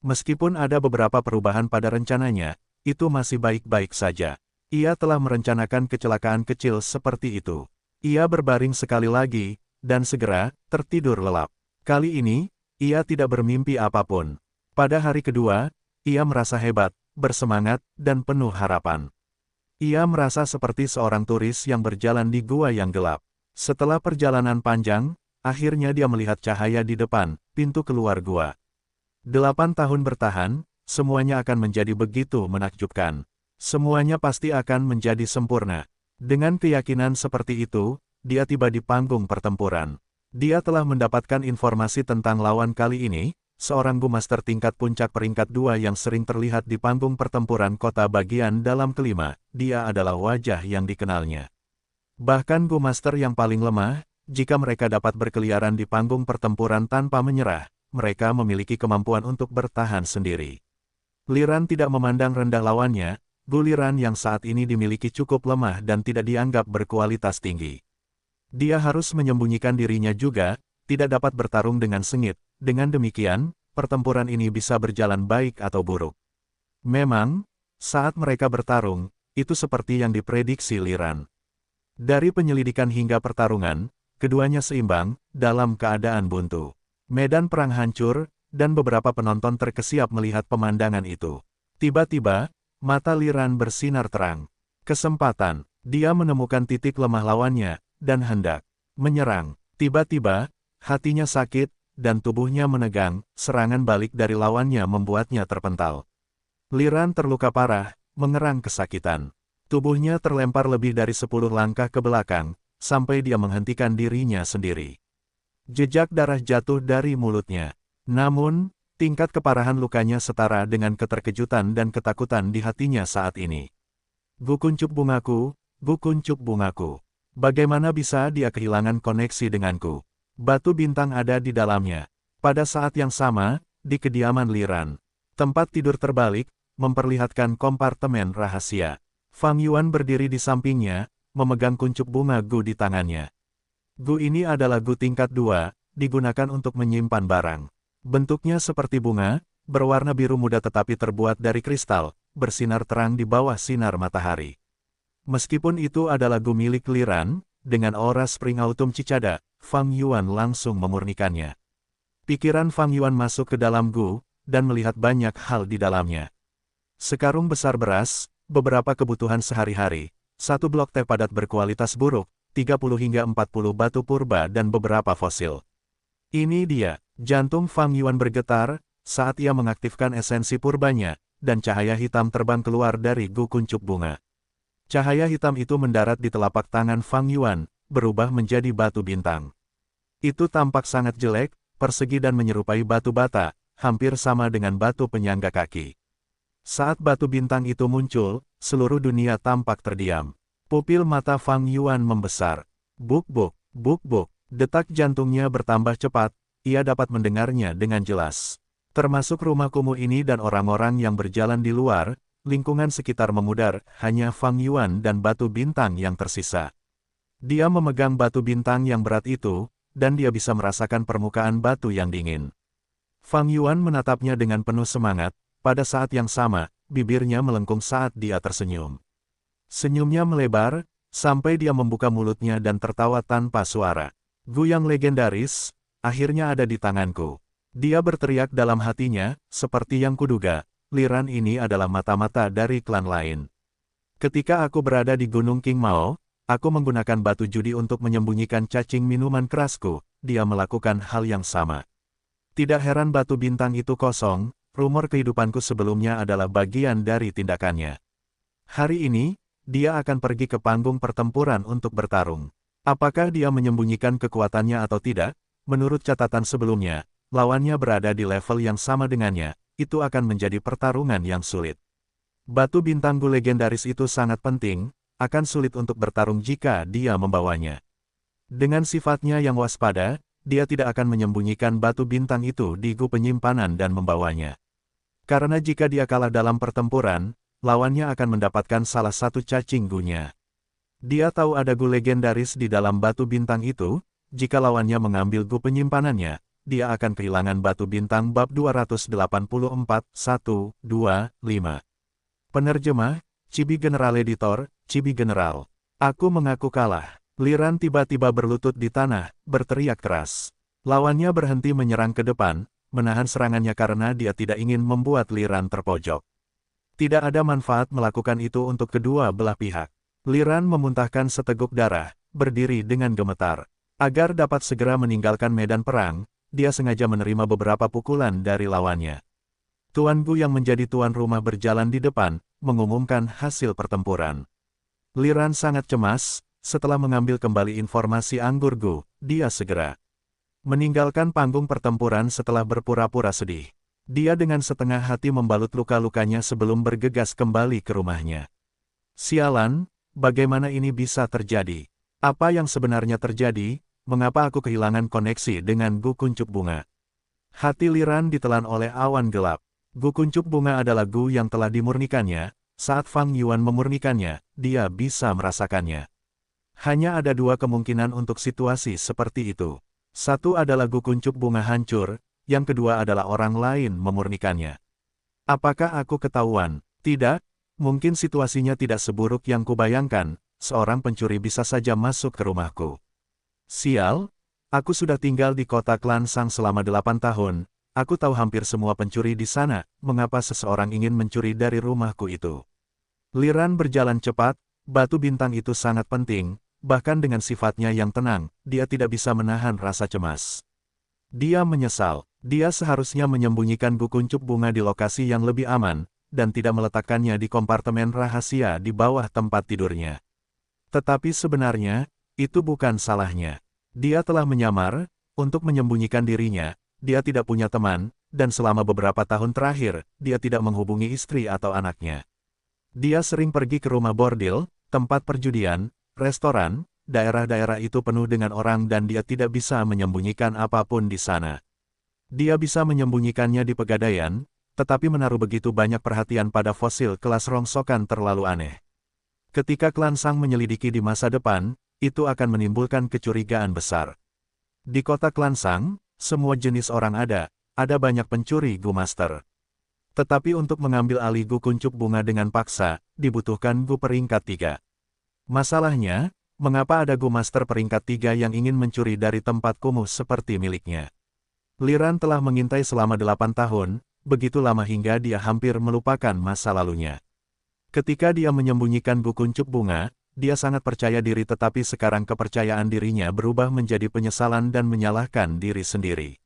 Meskipun ada beberapa perubahan pada rencananya, itu masih baik-baik saja. Ia telah merencanakan kecelakaan kecil seperti itu. Ia berbaring sekali lagi, dan segera tertidur lelap. Kali ini, ia tidak bermimpi apapun. Pada hari kedua, ia merasa hebat, bersemangat, dan penuh harapan. Ia merasa seperti seorang turis yang berjalan di gua yang gelap. Setelah perjalanan panjang, akhirnya dia melihat cahaya di depan, pintu keluar gua. 8 tahun bertahan, semuanya akan menjadi begitu menakjubkan. Semuanya pasti akan menjadi sempurna. Dengan keyakinan seperti itu, dia tiba di panggung pertempuran. Dia telah mendapatkan informasi tentang lawan kali ini, seorang Gu Master tingkat puncak peringkat 2 yang sering terlihat di panggung pertempuran kota bagian dalam kelima, dia adalah wajah yang dikenalnya. Bahkan Gu Master yang paling lemah, jika mereka dapat berkeliaran di panggung pertempuran tanpa menyerah, mereka memiliki kemampuan untuk bertahan sendiri. Li Ran tidak memandang rendah lawannya, Gu Liran yang saat ini dimiliki cukup lemah dan tidak dianggap berkualitas tinggi. Dia harus menyembunyikan dirinya juga, tidak dapat bertarung dengan sengit. Dengan demikian, pertempuran ini bisa berjalan baik atau buruk. Memang, saat mereka bertarung, itu seperti yang diprediksi Li Ran. Dari penyelidikan hingga pertarungan, keduanya seimbang, dalam keadaan buntu. Medan perang hancur, dan beberapa penonton terkesiap melihat pemandangan itu. Tiba-tiba, mata Li Ran bersinar terang. Kesempatan, dia menemukan titik lemah lawannya, dan hendak menyerang. Tiba-tiba, hatinya sakit, dan tubuhnya menegang, serangan balik dari lawannya membuatnya terpental. Li Ran terluka parah, mengerang kesakitan. Tubuhnya terlempar lebih dari 10 langkah ke belakang, sampai dia menghentikan dirinya sendiri. Jejak darah jatuh dari mulutnya. Namun, tingkat keparahan lukanya setara dengan keterkejutan dan ketakutan di hatinya saat ini. Gu kuncup bungaku, Gu kuncup bungaku. Bagaimana bisa dia kehilangan koneksi denganku? Batu bintang ada di dalamnya. Pada saat yang sama, di kediaman Li Ran, tempat tidur terbalik, memperlihatkan kompartemen rahasia. Fang Yuan berdiri di sampingnya, memegang kuncup bunga Gu di tangannya. Gu ini adalah Gu tingkat 2, digunakan untuk menyimpan barang. Bentuknya seperti bunga, berwarna biru muda tetapi terbuat dari kristal, bersinar terang di bawah sinar matahari. Meskipun itu adalah Gu milik Li Ran, dengan aura Spring Autumn Cicada, Fang Yuan langsung memurnikannya. Pikiran Fang Yuan masuk ke dalam Gu, dan melihat banyak hal di dalamnya. Sekarung besar beras, beberapa kebutuhan sehari-hari, satu blok teh padat berkualitas buruk, 30 hingga 40 batu purba dan beberapa fosil. Ini dia. Jantung Fang Yuan bergetar, saat ia mengaktifkan esensi purbanya, dan cahaya hitam terbang keluar dari Gu kuncup bunga. Cahaya hitam itu mendarat di telapak tangan Fang Yuan, berubah menjadi batu bintang. Itu tampak sangat jelek, persegi dan menyerupai batu bata, hampir sama dengan batu penyangga kaki. Saat batu bintang itu muncul, seluruh dunia tampak terdiam. Pupil mata Fang Yuan membesar. Buk-buk, buk-buk, detak jantungnya bertambah cepat. Ia dapat mendengarnya dengan jelas. Termasuk rumah kumuh ini dan orang-orang yang berjalan di luar, lingkungan sekitar memudar, hanya Fang Yuan dan batu bintang yang tersisa. Dia memegang batu bintang yang berat itu, dan dia bisa merasakan permukaan batu yang dingin. Fang Yuan menatapnya dengan penuh semangat, pada saat yang sama, bibirnya melengkung saat dia tersenyum. Senyumnya melebar, sampai dia membuka mulutnya dan tertawa tanpa suara. Gu yang legendaris, akhirnya ada di tanganku. Dia berteriak dalam hatinya, seperti yang kuduga, Li Ran ini adalah mata-mata dari klan lain. Ketika aku berada di Gunung King Mao, aku menggunakan batu judi untuk menyembunyikan cacing minuman kerasku, dia melakukan hal yang sama. Tidak heran batu bintang itu kosong, rumor kehidupanku sebelumnya adalah bagian dari tindakannya. Hari ini, dia akan pergi ke panggung pertempuran untuk bertarung. Apakah dia menyembunyikan kekuatannya atau tidak? Menurut catatan sebelumnya, lawannya berada di level yang sama dengannya, itu akan menjadi pertarungan yang sulit. Batu bintang Gu legendaris itu sangat penting, akan sulit untuk bertarung jika dia membawanya. Dengan sifatnya yang waspada, dia tidak akan menyembunyikan batu bintang itu di Gu penyimpanan dan membawanya. Karena jika dia kalah dalam pertempuran, lawannya akan mendapatkan salah satu cacing Gu-nya. Dia tahu ada Gu legendaris di dalam batu bintang itu. Jika lawannya mengambil Gu penyimpanannya, dia akan kehilangan batu bintang bab 284, 1, 2, 5. Penerjemah, Chibi General Editor, Chibi General. Aku mengaku kalah. Li Ran tiba-tiba berlutut di tanah, berteriak keras. Lawannya berhenti menyerang ke depan, menahan serangannya karena dia tidak ingin membuat Li Ran terpojok. Tidak ada manfaat melakukan itu untuk kedua belah pihak. Li Ran memuntahkan seteguk darah, berdiri dengan gemetar. Agar dapat segera meninggalkan medan perang, dia sengaja menerima beberapa pukulan dari lawannya. Tuan Gu yang menjadi tuan rumah berjalan di depan, mengumumkan hasil pertempuran. Li Ran sangat cemas, setelah mengambil kembali informasi anggur Gu, dia segera meninggalkan panggung pertempuran setelah berpura-pura sedih. Dia dengan setengah hati membalut luka-lukanya sebelum bergegas kembali ke rumahnya. Sialan, bagaimana ini bisa terjadi? Apa yang sebenarnya terjadi? Mengapa aku kehilangan koneksi dengan Gu Kuncup Bunga? Hati Liran ditelan oleh awan gelap. Gu Kuncup Bunga adalah Gu yang telah dimurnikannya. Saat Fang Yuan memurnikannya, dia bisa merasakannya. Hanya ada dua kemungkinan untuk situasi seperti itu. Satu adalah Gu Kuncup Bunga hancur, yang kedua adalah orang lain memurnikannya. Apakah aku ketahuan? Tidak, mungkin situasinya tidak seburuk yang kubayangkan, seorang pencuri bisa saja masuk ke rumahku. Sial, aku sudah tinggal di kota Klansang selama 8 tahun, aku tahu hampir semua pencuri di sana, mengapa seseorang ingin mencuri dari rumahku itu? Liran berjalan cepat, batu bintang itu sangat penting, bahkan dengan sifatnya yang tenang, dia tidak bisa menahan rasa cemas. Dia menyesal, dia seharusnya menyembunyikan Gu Kuncup Bunga di lokasi yang lebih aman, dan tidak meletakkannya di kompartemen rahasia di bawah tempat tidurnya. Tetapi sebenarnya, itu bukan salahnya. Dia telah menyamar, untuk menyembunyikan dirinya, dia tidak punya teman, dan selama beberapa tahun terakhir, dia tidak menghubungi istri atau anaknya. Dia sering pergi ke rumah bordil, tempat perjudian, restoran, daerah-daerah itu penuh dengan orang dan dia tidak bisa menyembunyikan apapun di sana. Dia bisa menyembunyikannya di Pegadaian, tetapi menaruh begitu banyak perhatian pada fosil kelas rongsokan terlalu aneh. Ketika Klansang menyelidiki di masa depan, itu akan menimbulkan kecurigaan besar. Di kota Klansang, semua jenis orang ada banyak pencuri Gu Master. Tetapi untuk mengambil alih Gu Kuncup Bunga dengan paksa, dibutuhkan Gu peringkat 3. Masalahnya, mengapa ada Gu Master peringkat 3 yang ingin mencuri dari tempat kumuh seperti miliknya? Liran telah mengintai selama 8 tahun, begitu lama hingga dia hampir melupakan masa lalunya. Ketika dia menyembunyikan Gu Kuncup Bunga, dia sangat percaya diri tetapi sekarang kepercayaan dirinya berubah menjadi penyesalan dan menyalahkan diri sendiri.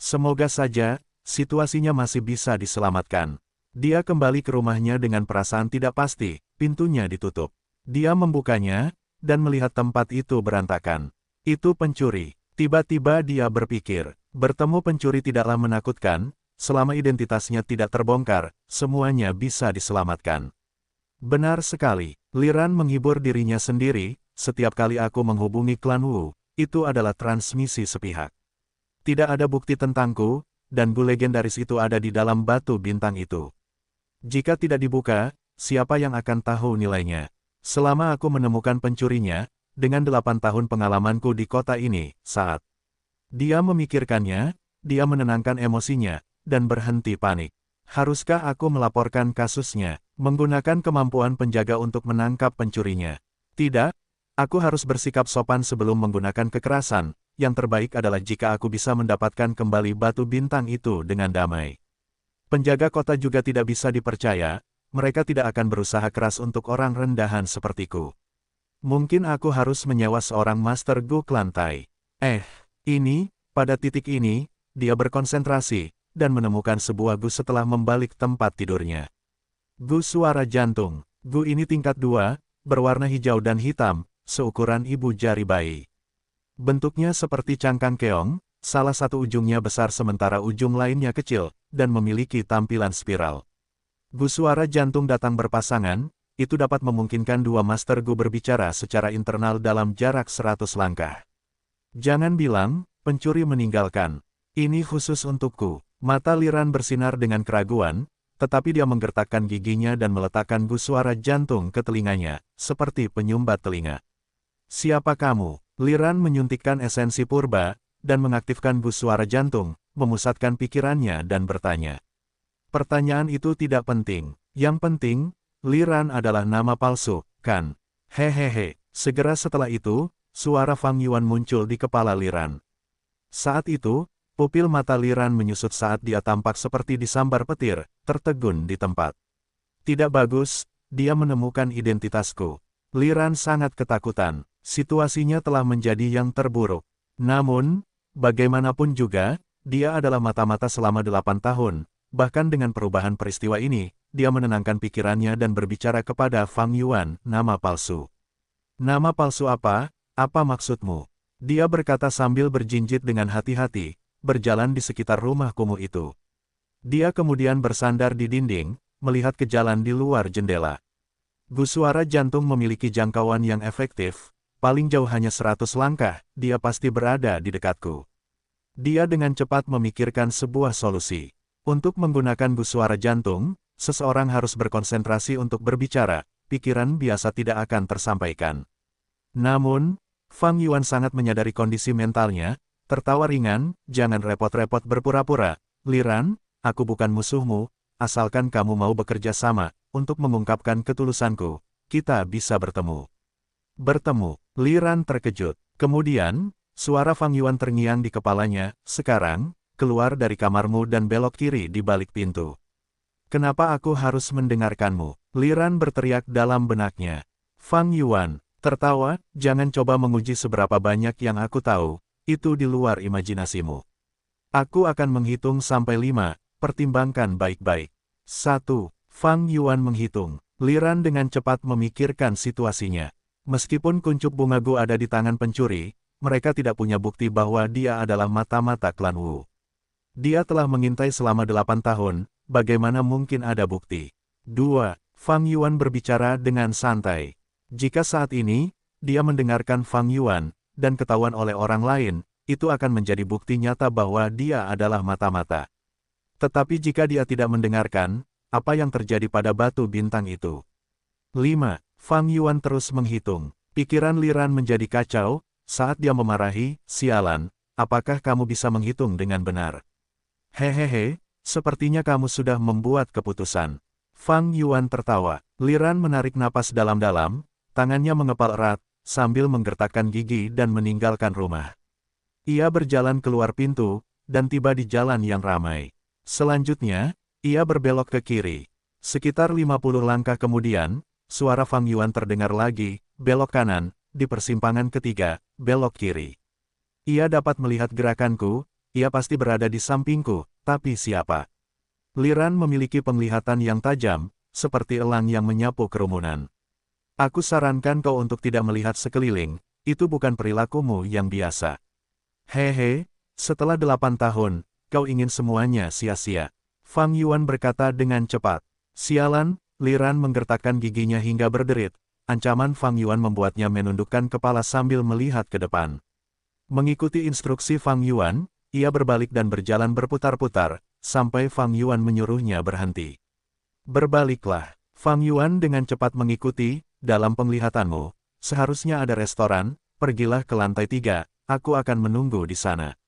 Semoga saja, situasinya masih bisa diselamatkan. Dia kembali ke rumahnya dengan perasaan tidak pasti, pintunya ditutup. Dia membukanya, dan melihat tempat itu berantakan. Itu pencuri. Tiba-tiba dia berpikir, bertemu pencuri tidaklah menakutkan, selama identitasnya tidak terbongkar, semuanya bisa diselamatkan. Benar sekali, Liran menghibur dirinya sendiri, setiap kali aku menghubungi klan Wu, itu adalah transmisi sepihak. Tidak ada bukti tentangku, dan Gu legendaris itu ada di dalam batu bintang itu. Jika tidak dibuka, siapa yang akan tahu nilainya? Selama aku menemukan pencurinya, dengan 8 tahun pengalamanku di kota ini, saat dia memikirkannya, dia menenangkan emosinya, dan berhenti panik. Haruskah aku melaporkan kasusnya, menggunakan kemampuan penjaga untuk menangkap pencurinya? Tidak, aku harus bersikap sopan sebelum menggunakan kekerasan. Yang terbaik adalah jika aku bisa mendapatkan kembali batu bintang itu dengan damai. Penjaga kota juga tidak bisa dipercaya, mereka tidak akan berusaha keras untuk orang rendahan sepertiku. Mungkin aku harus menyewa seorang Master Gu Klantai. Pada titik ini, dia berkonsentrasi, dan menemukan sebuah Gu setelah membalik tempat tidurnya. Gu suara jantung. Gu ini tingkat 2, berwarna hijau dan hitam, seukuran ibu jari bayi. Bentuknya seperti cangkang keong, salah satu ujungnya besar sementara ujung lainnya kecil, dan memiliki tampilan spiral. Gu suara jantung datang berpasangan, itu dapat memungkinkan dua Master Gu berbicara secara internal dalam jarak 100 langkah. Jangan bilang, pencuri meninggalkan. Ini khusus untukku. Mata Liran bersinar dengan keraguan, tetapi dia menggertakkan giginya dan meletakkan Gu suara jantung ke telinganya, seperti penyumbat telinga. Siapa kamu? Liran menyuntikkan esensi purba, dan mengaktifkan Gu suara jantung, memusatkan pikirannya dan bertanya. Pertanyaan itu tidak penting. Yang penting, Liran adalah nama palsu, kan? Hehehe. Segera setelah itu, suara Fang Yuan muncul di kepala Liran. Saat itu, pupil mata Liran menyusut saat dia tampak seperti disambar petir, tertegun di tempat. Tidak bagus, dia menemukan identitasku. Liran sangat ketakutan. Situasinya telah menjadi yang terburuk. Namun, bagaimanapun juga, dia adalah mata-mata selama 8 tahun. Bahkan dengan perubahan peristiwa ini, dia menenangkan pikirannya dan berbicara kepada Fang Yuan, nama palsu. Nama palsu apa? Apa maksudmu? Dia berkata sambil berjinjit dengan hati-hati, berjalan di sekitar rumah kumuh itu. Dia kemudian bersandar di dinding, melihat ke jalan di luar jendela. Suara jantung memiliki jangkauan yang efektif, paling jauh hanya 100 langkah, dia pasti berada di dekatku. Dia dengan cepat memikirkan sebuah solusi. Untuk menggunakan suara jantung, seseorang harus berkonsentrasi untuk berbicara, pikiran biasa tidak akan tersampaikan. Namun, Fang Yuan sangat menyadari kondisi mentalnya, tertawa ringan, jangan repot-repot berpura-pura, Liran, aku bukan musuhmu, asalkan kamu mau bekerja sama, untuk mengungkapkan ketulusanku, kita bisa bertemu. Bertemu, Liran terkejut. Kemudian, suara Fang Yuan terngiang di kepalanya, sekarang, keluar dari kamarmu dan belok kiri di balik pintu. Kenapa aku harus mendengarkanmu? Liran berteriak dalam benaknya. Fang Yuan tertawa, jangan coba menguji seberapa banyak yang aku tahu, itu di luar imajinasimu. Aku akan menghitung sampai 5, pertimbangkan baik-baik. 1. Fang Yuan menghitung. Liran dengan cepat memikirkan situasinya. Meskipun kuncup bunga Gu ada di tangan pencuri, mereka tidak punya bukti bahwa dia adalah mata-mata klan Wu. Dia telah mengintai selama 8 tahun, bagaimana mungkin ada bukti? 2. Fang Yuan berbicara dengan santai. Jika saat ini, dia mendengarkan Fang Yuan, dan ketahuan oleh orang lain, itu akan menjadi bukti nyata bahwa dia adalah mata-mata. Tetapi jika dia tidak mendengarkan, apa yang terjadi pada batu bintang itu? 5. Fang Yuan terus menghitung. Pikiran Liran menjadi kacau, saat dia memarahi, sialan, apakah kamu bisa menghitung dengan benar? Hehehe, sepertinya kamu sudah membuat keputusan. Fang Yuan tertawa. Liran menarik napas dalam-dalam, tangannya mengepal erat, sambil menggertakkan gigi dan meninggalkan rumah. Ia berjalan keluar pintu, dan tiba di jalan yang ramai. Selanjutnya, ia berbelok ke kiri. Sekitar 50 langkah kemudian, suara Fang Yuan terdengar lagi, belok kanan, di persimpangan ketiga, belok kiri. Ia dapat melihat gerakanku, ia pasti berada di sampingku, tapi siapa? Liran memiliki penglihatan yang tajam, seperti elang yang menyapu kerumunan. Aku sarankan kau untuk tidak melihat sekeliling, itu bukan perilakumu yang biasa. Hehe, setelah 8 tahun, kau ingin semuanya sia-sia. Fang Yuan berkata dengan cepat. Sialan, Liran menggertakkan giginya hingga berderit. Ancaman Fang Yuan membuatnya menundukkan kepala sambil melihat ke depan. Mengikuti instruksi Fang Yuan, ia berbalik dan berjalan berputar-putar, sampai Fang Yuan menyuruhnya berhenti. Berbaliklah. Fang Yuan dengan cepat mengikuti, dalam penglihatanmu, seharusnya ada restoran, pergilah ke lantai 3, aku akan menunggu di sana.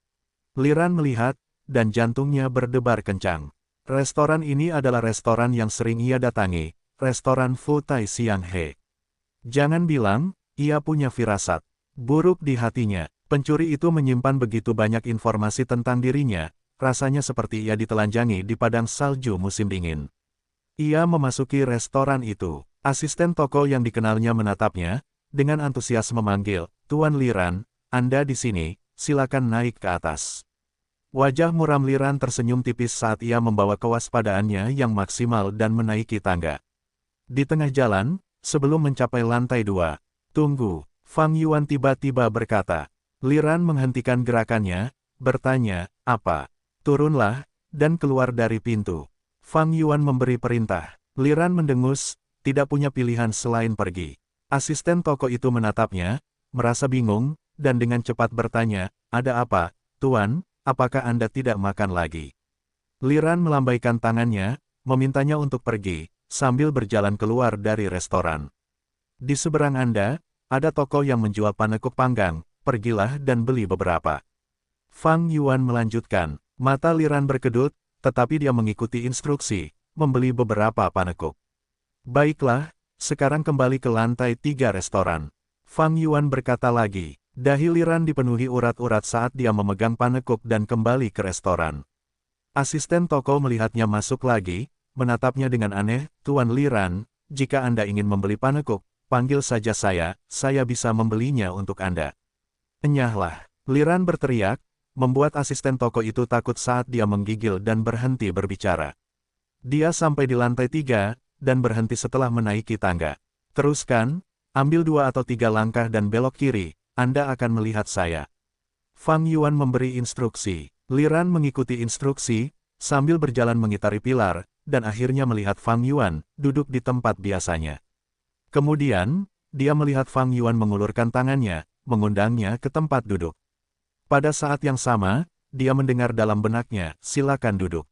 Liran melihat, dan jantungnya berdebar kencang. Restoran ini adalah restoran yang sering ia datangi, restoran Fu Tai Siang He. Jangan bilang, ia punya firasat buruk di hatinya. Pencuri itu menyimpan begitu banyak informasi tentang dirinya, rasanya seperti ia ditelanjangi di padang salju musim dingin. Ia memasuki restoran itu. Asisten toko yang dikenalnya menatapnya, dengan antusias memanggil, Tuan Liran, Anda di sini, silakan naik ke atas. Wajah muram Liran tersenyum tipis saat ia membawa kewaspadaannya yang maksimal dan menaiki tangga. Di tengah jalan, sebelum mencapai lantai 2, tunggu, Fang Yuan tiba-tiba berkata. Liran menghentikan gerakannya, bertanya, apa? Turunlah, dan keluar dari pintu. Fang Yuan memberi perintah. Liran mendengus, tidak punya pilihan selain pergi. Asisten toko itu menatapnya, merasa bingung, dan dengan cepat bertanya, ada apa, Tuan, apakah Anda tidak makan lagi? Liran melambaikan tangannya, memintanya untuk pergi, sambil berjalan keluar dari restoran. Di seberang Anda, ada toko yang menjual panekuk panggang, pergilah dan beli beberapa. Fang Yuan melanjutkan, mata Liran berkedut, tetapi dia mengikuti instruksi, membeli beberapa panekuk. Baiklah, sekarang kembali ke lantai 3 restoran. Fang Yuan berkata lagi, dahi Liran dipenuhi urat-urat saat dia memegang panekuk dan kembali ke restoran. Asisten toko melihatnya masuk lagi, menatapnya dengan aneh, Tuan Liran, jika Anda ingin membeli panekuk, panggil saja saya bisa membelinya untuk Anda. Enyahlah, Liran berteriak, membuat asisten toko itu takut saat dia menggigil dan berhenti berbicara. Dia sampai di lantai 3, dan berhenti setelah menaiki tangga. Teruskan, ambil 2 atau 3 langkah dan belok kiri, Anda akan melihat saya. Fang Yuan memberi instruksi. Liran mengikuti instruksi, sambil berjalan mengitari pilar, dan akhirnya melihat Fang Yuan, duduk di tempat biasanya. Kemudian, dia melihat Fang Yuan mengulurkan tangannya, mengundangnya ke tempat duduk. Pada saat yang sama, dia mendengar dalam benaknya, silakan duduk.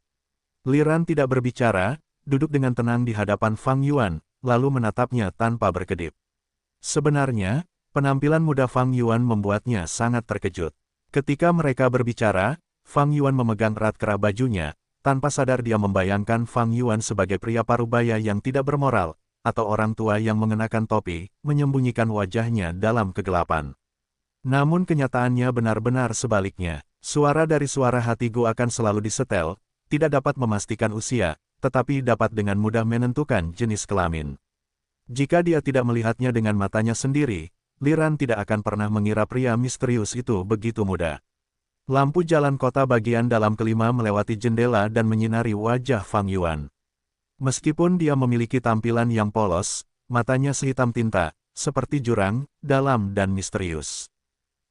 Liran tidak berbicara, duduk dengan tenang di hadapan Fang Yuan, lalu menatapnya tanpa berkedip. Sebenarnya, penampilan muda Fang Yuan membuatnya sangat terkejut. Ketika mereka berbicara, Fang Yuan memegang erat kerah bajunya, tanpa sadar dia membayangkan Fang Yuan sebagai pria parubaya yang tidak bermoral, atau orang tua yang mengenakan topi, menyembunyikan wajahnya dalam kegelapan. Namun kenyataannya benar-benar sebaliknya. Suara dari suara hatiku akan selalu disetel, tidak dapat memastikan usia, tetapi dapat dengan mudah menentukan jenis kelamin. Jika dia tidak melihatnya dengan matanya sendiri, Liran tidak akan pernah mengira pria misterius itu begitu muda. Lampu jalan kota bagian dalam kelima melewati jendela dan menyinari wajah Fang Yuan. Meskipun dia memiliki tampilan yang polos, matanya sehitam tinta, seperti jurang, dalam dan misterius.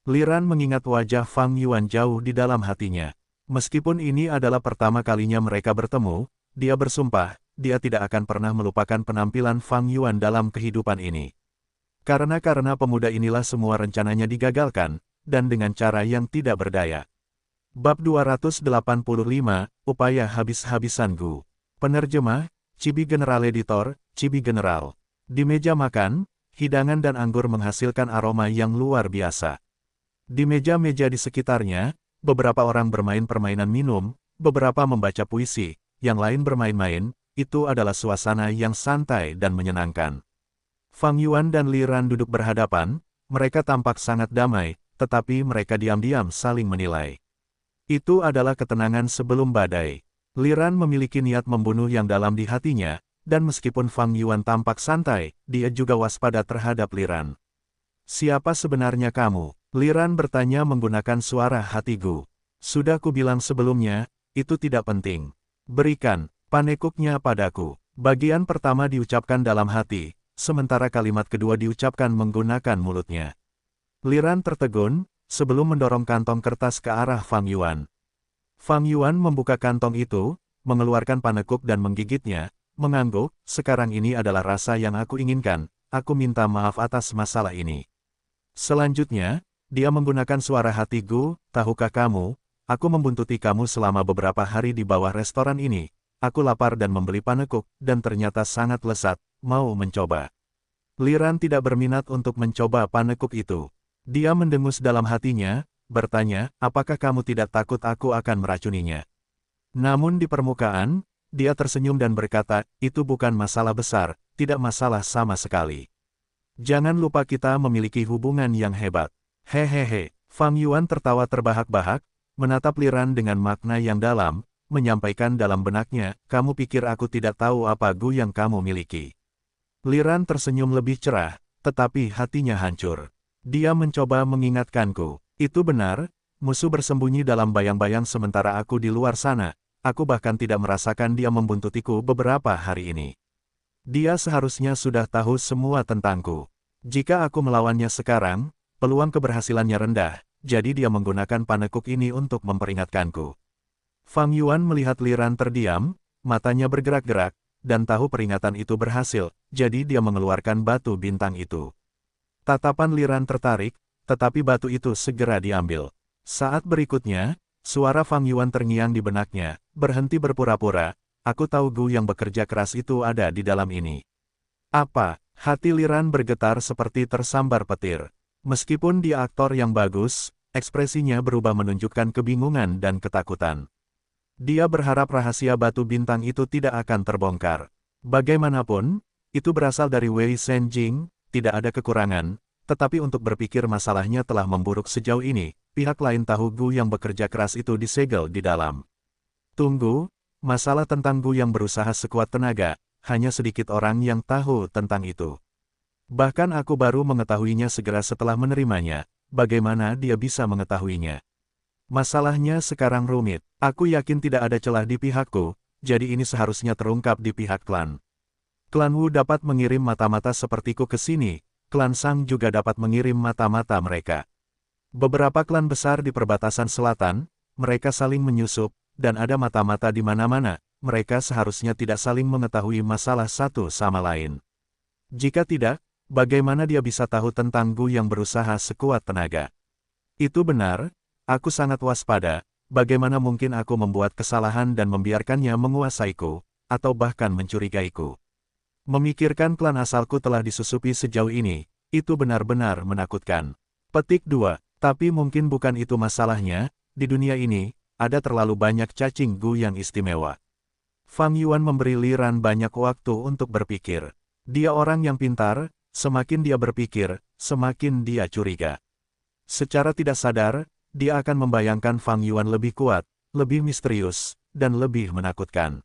Liran mengingat wajah Fang Yuan jauh di dalam hatinya. Meskipun ini adalah pertama kalinya mereka bertemu, dia bersumpah, dia tidak akan pernah melupakan penampilan Fang Yuan dalam kehidupan ini. Karena pemuda inilah semua rencananya digagalkan, dan dengan cara yang tidak berdaya. Bab 285, Upaya Habis-Habisan Gu. Penerjemah, Chibi General Editor, Chibi General. Di meja makan, hidangan dan anggur menghasilkan aroma yang luar biasa. Di meja-meja di sekitarnya, beberapa orang bermain permainan minum, beberapa membaca puisi, yang lain bermain-main, itu adalah suasana yang santai dan menyenangkan. Fang Yuan dan Liran duduk berhadapan, mereka tampak sangat damai, tetapi mereka diam-diam saling menilai. Itu adalah ketenangan sebelum badai. Liran memiliki niat membunuh yang dalam di hatinya, dan meskipun Fang Yuan tampak santai, dia juga waspada terhadap Liran. Siapa sebenarnya kamu? Liran bertanya menggunakan suara hatiku. Sudah kubilang sebelumnya, itu tidak penting. Berikan panekuknya padaku. Bagian pertama diucapkan dalam hati, sementara kalimat kedua diucapkan menggunakan mulutnya. Liran tertegun, sebelum mendorong kantong kertas ke arah Fang Yuan. Fang Yuan membuka kantong itu, mengeluarkan panekuk dan menggigitnya, mengangguk, sekarang ini adalah rasa yang aku inginkan, aku minta maaf atas masalah ini. Selanjutnya, dia menggunakan suara hatiku, tahukah kamu, aku membuntuti kamu selama beberapa hari di bawah restoran ini, aku lapar dan membeli panekuk, dan ternyata sangat lezat, mau mencoba. Liran tidak berminat untuk mencoba panekuk itu. Dia mendengus dalam hatinya, bertanya, apakah kamu tidak takut aku akan meracuninya? Namun di permukaan, dia tersenyum dan berkata, itu bukan masalah besar, tidak masalah sama sekali. Jangan lupa kita memiliki hubungan yang hebat. Hehehe, Fang Yuan tertawa terbahak-bahak, menatap Liran dengan makna yang dalam, menyampaikan dalam benaknya, kamu pikir aku tidak tahu apa Gu yang kamu miliki. Liran tersenyum lebih cerah, tetapi hatinya hancur. Dia mencoba mengingatkanku. Itu benar, musuh bersembunyi dalam bayang-bayang sementara aku di luar sana. Aku bahkan tidak merasakan dia membuntutiku beberapa hari ini. Dia seharusnya sudah tahu semua tentangku. Jika aku melawannya sekarang, peluang keberhasilannya rendah, jadi dia menggunakan panekuk ini untuk memperingatkanku. Fang Yuan melihat Liran terdiam, matanya bergerak-gerak, dan tahu peringatan itu berhasil, jadi dia mengeluarkan batu bintang itu. Tatapan Liran tertarik, tetapi batu itu segera diambil. Saat berikutnya, suara Fang Yuan terngiang di benaknya, berhenti berpura-pura, aku tahu Gu yang bekerja keras itu ada di dalam ini. Apa? Hati Liran bergetar seperti tersambar petir. Meskipun dia aktor yang bagus, ekspresinya berubah menunjukkan kebingungan dan ketakutan. Dia berharap rahasia batu bintang itu tidak akan terbongkar. Bagaimanapun, itu berasal dari Wei Shenjing, tidak ada kekurangan, tetapi untuk berpikir masalahnya telah memburuk sejauh ini, pihak lain tahu Gu yang bekerja keras itu disegel di dalam. Tunggu, masalah tentang Gu yang berusaha sekuat tenaga, hanya sedikit orang yang tahu tentang itu. Bahkan aku baru mengetahuinya segera setelah menerimanya, bagaimana dia bisa mengetahuinya? Masalahnya sekarang rumit, aku yakin tidak ada celah di pihakku, jadi ini seharusnya terungkap di pihak klan. Klan Wu dapat mengirim mata-mata sepertiku ke sini, klan Sang juga dapat mengirim mata-mata mereka. Beberapa klan besar di perbatasan selatan, mereka saling menyusup, dan ada mata-mata di mana-mana, mereka seharusnya tidak saling mengetahui masalah satu sama lain. Jika tidak, bagaimana dia bisa tahu tentang Gu yang berusaha sekuat tenaga? Itu benar, aku sangat waspada, bagaimana mungkin aku membuat kesalahan dan membiarkannya menguasaiku, atau bahkan mencurigaiku. Memikirkan klan asalku telah disusupi sejauh ini, itu benar-benar menakutkan. Petik 2. Tapi mungkin bukan itu masalahnya, di dunia ini, ada terlalu banyak cacing Gu yang istimewa. Fang Yuan memberi Li Ran banyak waktu untuk berpikir. Dia orang yang pintar, semakin dia berpikir, semakin dia curiga. Secara tidak sadar, dia akan membayangkan Fang Yuan lebih kuat, lebih misterius, dan lebih menakutkan.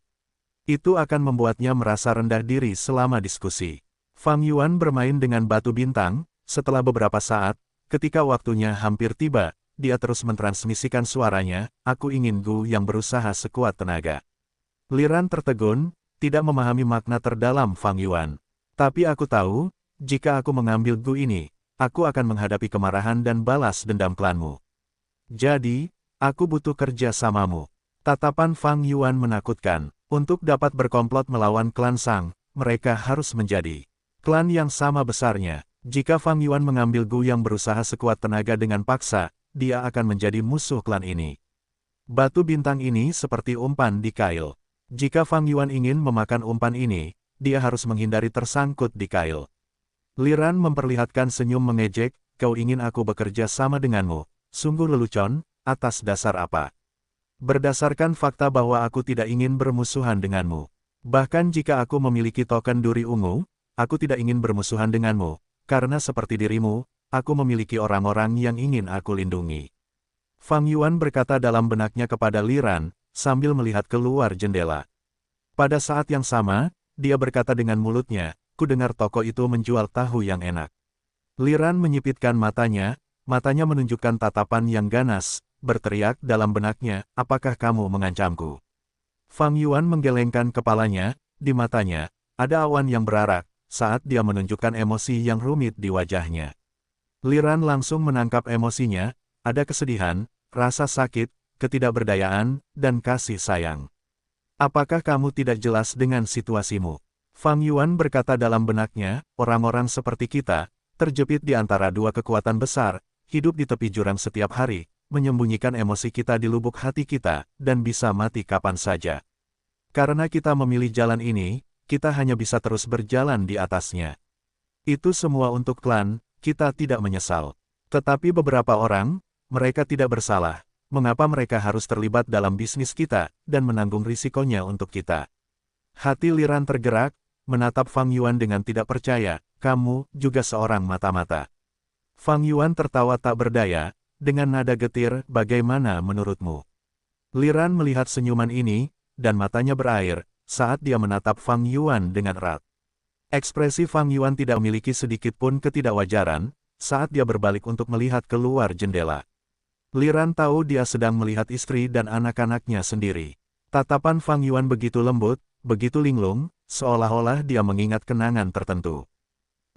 Itu akan membuatnya merasa rendah diri selama diskusi. Fang Yuan bermain dengan batu bintang, setelah beberapa saat, ketika waktunya hampir tiba, dia terus mentransmisikan suaranya, aku ingin Gu yang berusaha sekuat tenaga. Li Ran tertegun, tidak memahami makna terdalam Fang Yuan. Tapi aku tahu, jika aku mengambil Gu ini, aku akan menghadapi kemarahan dan balas dendam klanmu. Jadi, aku butuh kerja samamu. Tatapan Fang Yuan menakutkan. Untuk dapat berkomplot melawan klan Sang, mereka harus menjadi klan yang sama besarnya. Jika Fang Yuan mengambil Gu yang berusaha sekuat tenaga dengan paksa, dia akan menjadi musuh klan ini. Batu bintang ini seperti umpan di kail. Jika Fang Yuan ingin memakan umpan ini, dia harus menghindari tersangkut di kail. Li Ran memperlihatkan senyum mengejek, kau ingin aku bekerja sama denganmu, sungguh lelucon, atas dasar apa? Berdasarkan fakta bahwa aku tidak ingin bermusuhan denganmu. Bahkan jika aku memiliki token duri ungu, aku tidak ingin bermusuhan denganmu, karena seperti dirimu, aku memiliki orang-orang yang ingin aku lindungi. Fang Yuan berkata dalam benaknya kepada Li Ran, sambil melihat keluar jendela. Pada saat yang sama, dia berkata dengan mulutnya, ku dengar toko itu menjual tahu yang enak. Li Ran menyipitkan matanya menunjukkan tatapan yang ganas, berteriak dalam benaknya, apakah kamu mengancamku? Fang Yuan menggelengkan kepalanya, di matanya, ada awan yang berarak, saat dia menunjukkan emosi yang rumit di wajahnya. Li Ran langsung menangkap emosinya, ada kesedihan, rasa sakit, ketidakberdayaan, dan kasih sayang. Apakah kamu tidak jelas dengan situasimu? Fang Yuan berkata dalam benaknya, orang-orang seperti kita, terjepit di antara dua kekuatan besar, hidup di tepi jurang setiap hari, menyembunyikan emosi kita di lubuk hati kita, dan bisa mati kapan saja. Karena kita memilih jalan ini, kita hanya bisa terus berjalan di atasnya. Itu semua untuk klan, kita tidak menyesal. Tetapi beberapa orang, mereka tidak bersalah. Mengapa mereka harus terlibat dalam bisnis kita, dan menanggung risikonya untuk kita? Hati Li Ran tergerak, menatap Fang Yuan dengan tidak percaya, kamu juga seorang mata-mata. Fang Yuan tertawa tak berdaya, dengan nada getir, bagaimana menurutmu? Li Ran melihat senyuman ini, dan matanya berair, saat dia menatap Fang Yuan dengan erat. Ekspresi Fang Yuan tidak memiliki sedikit pun ketidakwajaran, saat dia berbalik untuk melihat keluar jendela. Li Ran tahu dia sedang melihat istri dan anak-anaknya sendiri. Tatapan Fang Yuan begitu lembut, begitu linglung, seolah-olah dia mengingat kenangan tertentu.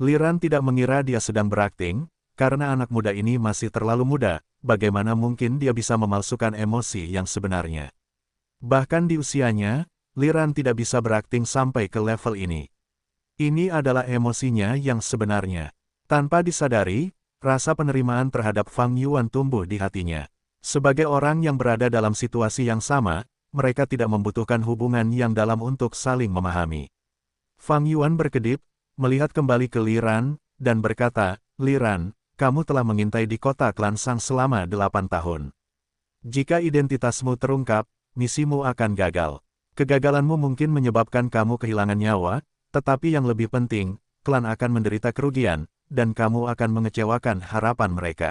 Li Ran tidak mengira dia sedang berakting, karena anak muda ini masih terlalu muda, bagaimana mungkin dia bisa memalsukan emosi yang sebenarnya. Bahkan di usianya, Li Ran tidak bisa berakting sampai ke level ini. Ini adalah emosinya yang sebenarnya. Tanpa disadari, rasa penerimaan terhadap Fang Yuan tumbuh di hatinya. Sebagai orang yang berada dalam situasi yang sama, mereka tidak membutuhkan hubungan yang dalam untuk saling memahami. Fang Yuan berkedip, melihat kembali ke Li Ran, dan berkata, Li Ran, kamu telah mengintai di kota klan Sang selama 8 tahun. Jika identitasmu terungkap, misimu akan gagal. Kegagalanmu mungkin menyebabkan kamu kehilangan nyawa, tetapi yang lebih penting, klan akan menderita kerugian, dan kamu akan mengecewakan harapan mereka.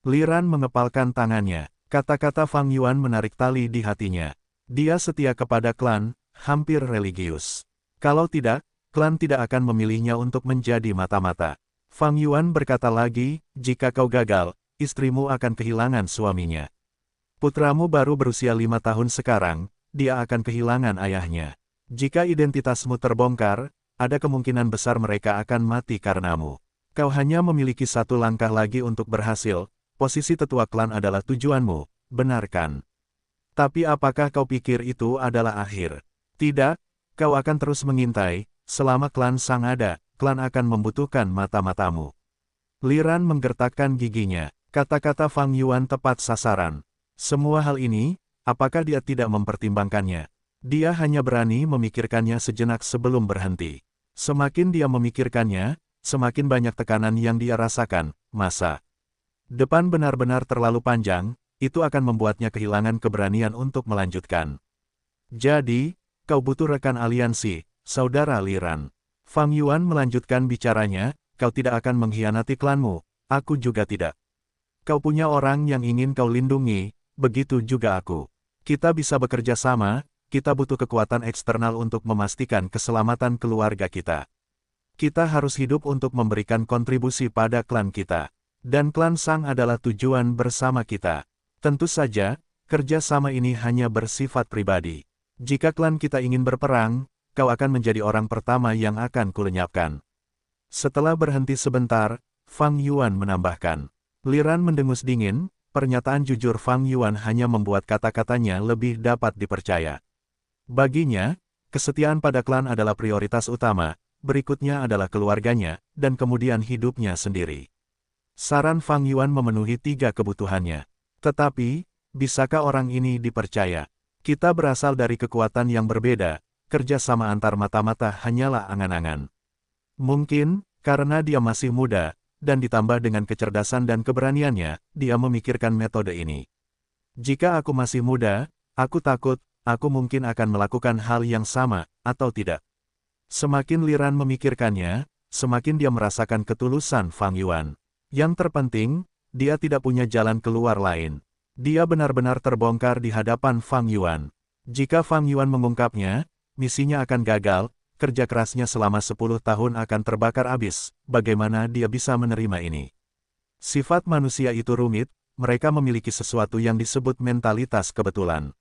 Li Ran mengepalkan tangannya, kata-kata Fang Yuan menarik tali di hatinya. Dia setia kepada klan, hampir religius. Kalau tidak, klan tidak akan memilihnya untuk menjadi mata-mata. Fang Yuan berkata lagi, jika kau gagal, istrimu akan kehilangan suaminya. Putramu baru berusia 5 tahun sekarang, dia akan kehilangan ayahnya. Jika identitasmu terbongkar, ada kemungkinan besar mereka akan mati karenamu. Kau hanya memiliki satu langkah lagi untuk berhasil, posisi tetua klan adalah tujuanmu, benar kan? Tapi apakah kau pikir itu adalah akhir? Tidak, kau akan terus mengintai, selama klan Sang ada, klan akan membutuhkan mata-matamu. Li Ran menggertakkan giginya, kata-kata Fang Yuan tepat sasaran. Semua hal ini, apakah dia tidak mempertimbangkannya? Dia hanya berani memikirkannya sejenak sebelum berhenti. Semakin dia memikirkannya, semakin banyak tekanan yang dia rasakan. Masa depan benar-benar terlalu panjang, itu akan membuatnya kehilangan keberanian untuk melanjutkan. Jadi, kau butuh rekan aliansi, saudara Li Ran. Fang Yuan melanjutkan bicaranya, kau tidak akan mengkhianati klanmu, aku juga tidak. Kau punya orang yang ingin kau lindungi, begitu juga aku. Kita bisa bekerja sama, kita butuh kekuatan eksternal untuk memastikan keselamatan keluarga kita. Kita harus hidup untuk memberikan kontribusi pada klan kita. Dan klan Sang adalah tujuan bersama kita. Tentu saja, kerja sama ini hanya bersifat pribadi. Jika klan kita ingin berperang, kau akan menjadi orang pertama yang akan kulenyapkan. Setelah berhenti sebentar, Fang Yuan menambahkan. Li Ran mendengus dingin, pernyataan jujur Fang Yuan hanya membuat kata-katanya lebih dapat dipercaya. Baginya, kesetiaan pada klan adalah prioritas utama, berikutnya adalah keluarganya, dan kemudian hidupnya sendiri. Saran Fang Yuan memenuhi 3 kebutuhannya. Tetapi, bisakah orang ini dipercaya? Kita berasal dari kekuatan yang berbeda, kerja sama antar mata-mata hanyalah angan-angan. Mungkin, karena dia masih muda, dan ditambah dengan kecerdasan dan keberaniannya, dia memikirkan metode ini. Jika aku masih muda, aku takut, aku mungkin akan melakukan hal yang sama, atau tidak. Semakin Li Ran memikirkannya, semakin dia merasakan ketulusan Fang Yuan. Yang terpenting, dia tidak punya jalan keluar lain. Dia benar-benar terbongkar di hadapan Fang Yuan. Jika Fang Yuan mengungkapnya, misinya akan gagal, kerja kerasnya selama 10 tahun akan terbakar habis, bagaimana dia bisa menerima ini? Sifat manusia itu rumit, mereka memiliki sesuatu yang disebut mentalitas kebetulan.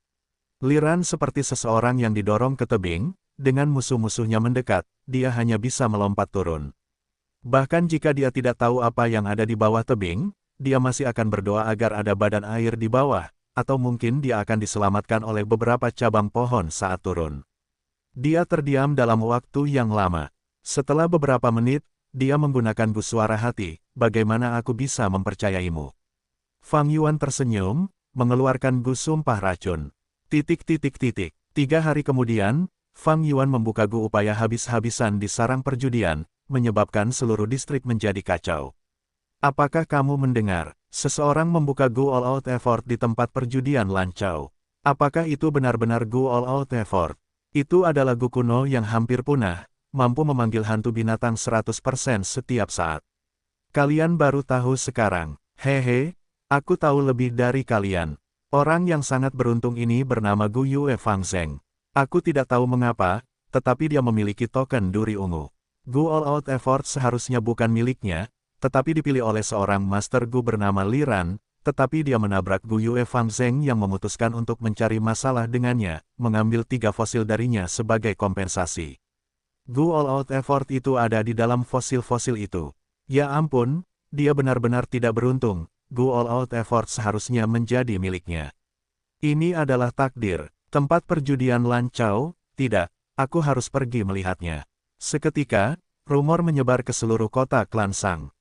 Li Ran seperti seseorang yang didorong ke tebing, dengan musuh-musuhnya mendekat, dia hanya bisa melompat turun. Bahkan jika dia tidak tahu apa yang ada di bawah tebing, dia masih akan berdoa agar ada badan air di bawah, atau mungkin dia akan diselamatkan oleh beberapa cabang pohon saat turun. Dia terdiam dalam waktu yang lama. Setelah beberapa menit, dia menggunakan gus suara hati, bagaimana aku bisa mempercayaimu? Fang Yuan tersenyum, mengeluarkan gus sumpah racun. 3 hari kemudian, Fang Yuan membuka gu upaya habis-habisan di sarang perjudian, menyebabkan seluruh distrik menjadi kacau. Apakah kamu mendengar? Seseorang membuka gu all-out effort di tempat perjudian Lancau. Apakah itu benar-benar gu all-out effort? Itu adalah gu kuno yang hampir punah, mampu memanggil hantu binatang 100% setiap saat. Kalian baru tahu sekarang. Hehe, aku tahu lebih dari kalian. Orang yang sangat beruntung ini bernama Gu Yue Fangzheng. Aku tidak tahu mengapa, tetapi dia memiliki token duri ungu. Gu all-out effort seharusnya bukan miliknya, tetapi dipilih oleh seorang Master Gu bernama Li Ran, tetapi dia menabrak Gu Yue Fangzheng yang memutuskan untuk mencari masalah dengannya, mengambil 3 fosil darinya sebagai kompensasi. Gu all-out effort itu ada di dalam fosil-fosil itu. Ya ampun, dia benar-benar tidak beruntung, Gu all-out effort seharusnya menjadi miliknya. Ini adalah takdir. Tempat perjudian Lancau, tidak, aku harus pergi melihatnya. Seketika, rumor menyebar ke seluruh kota klan Sang.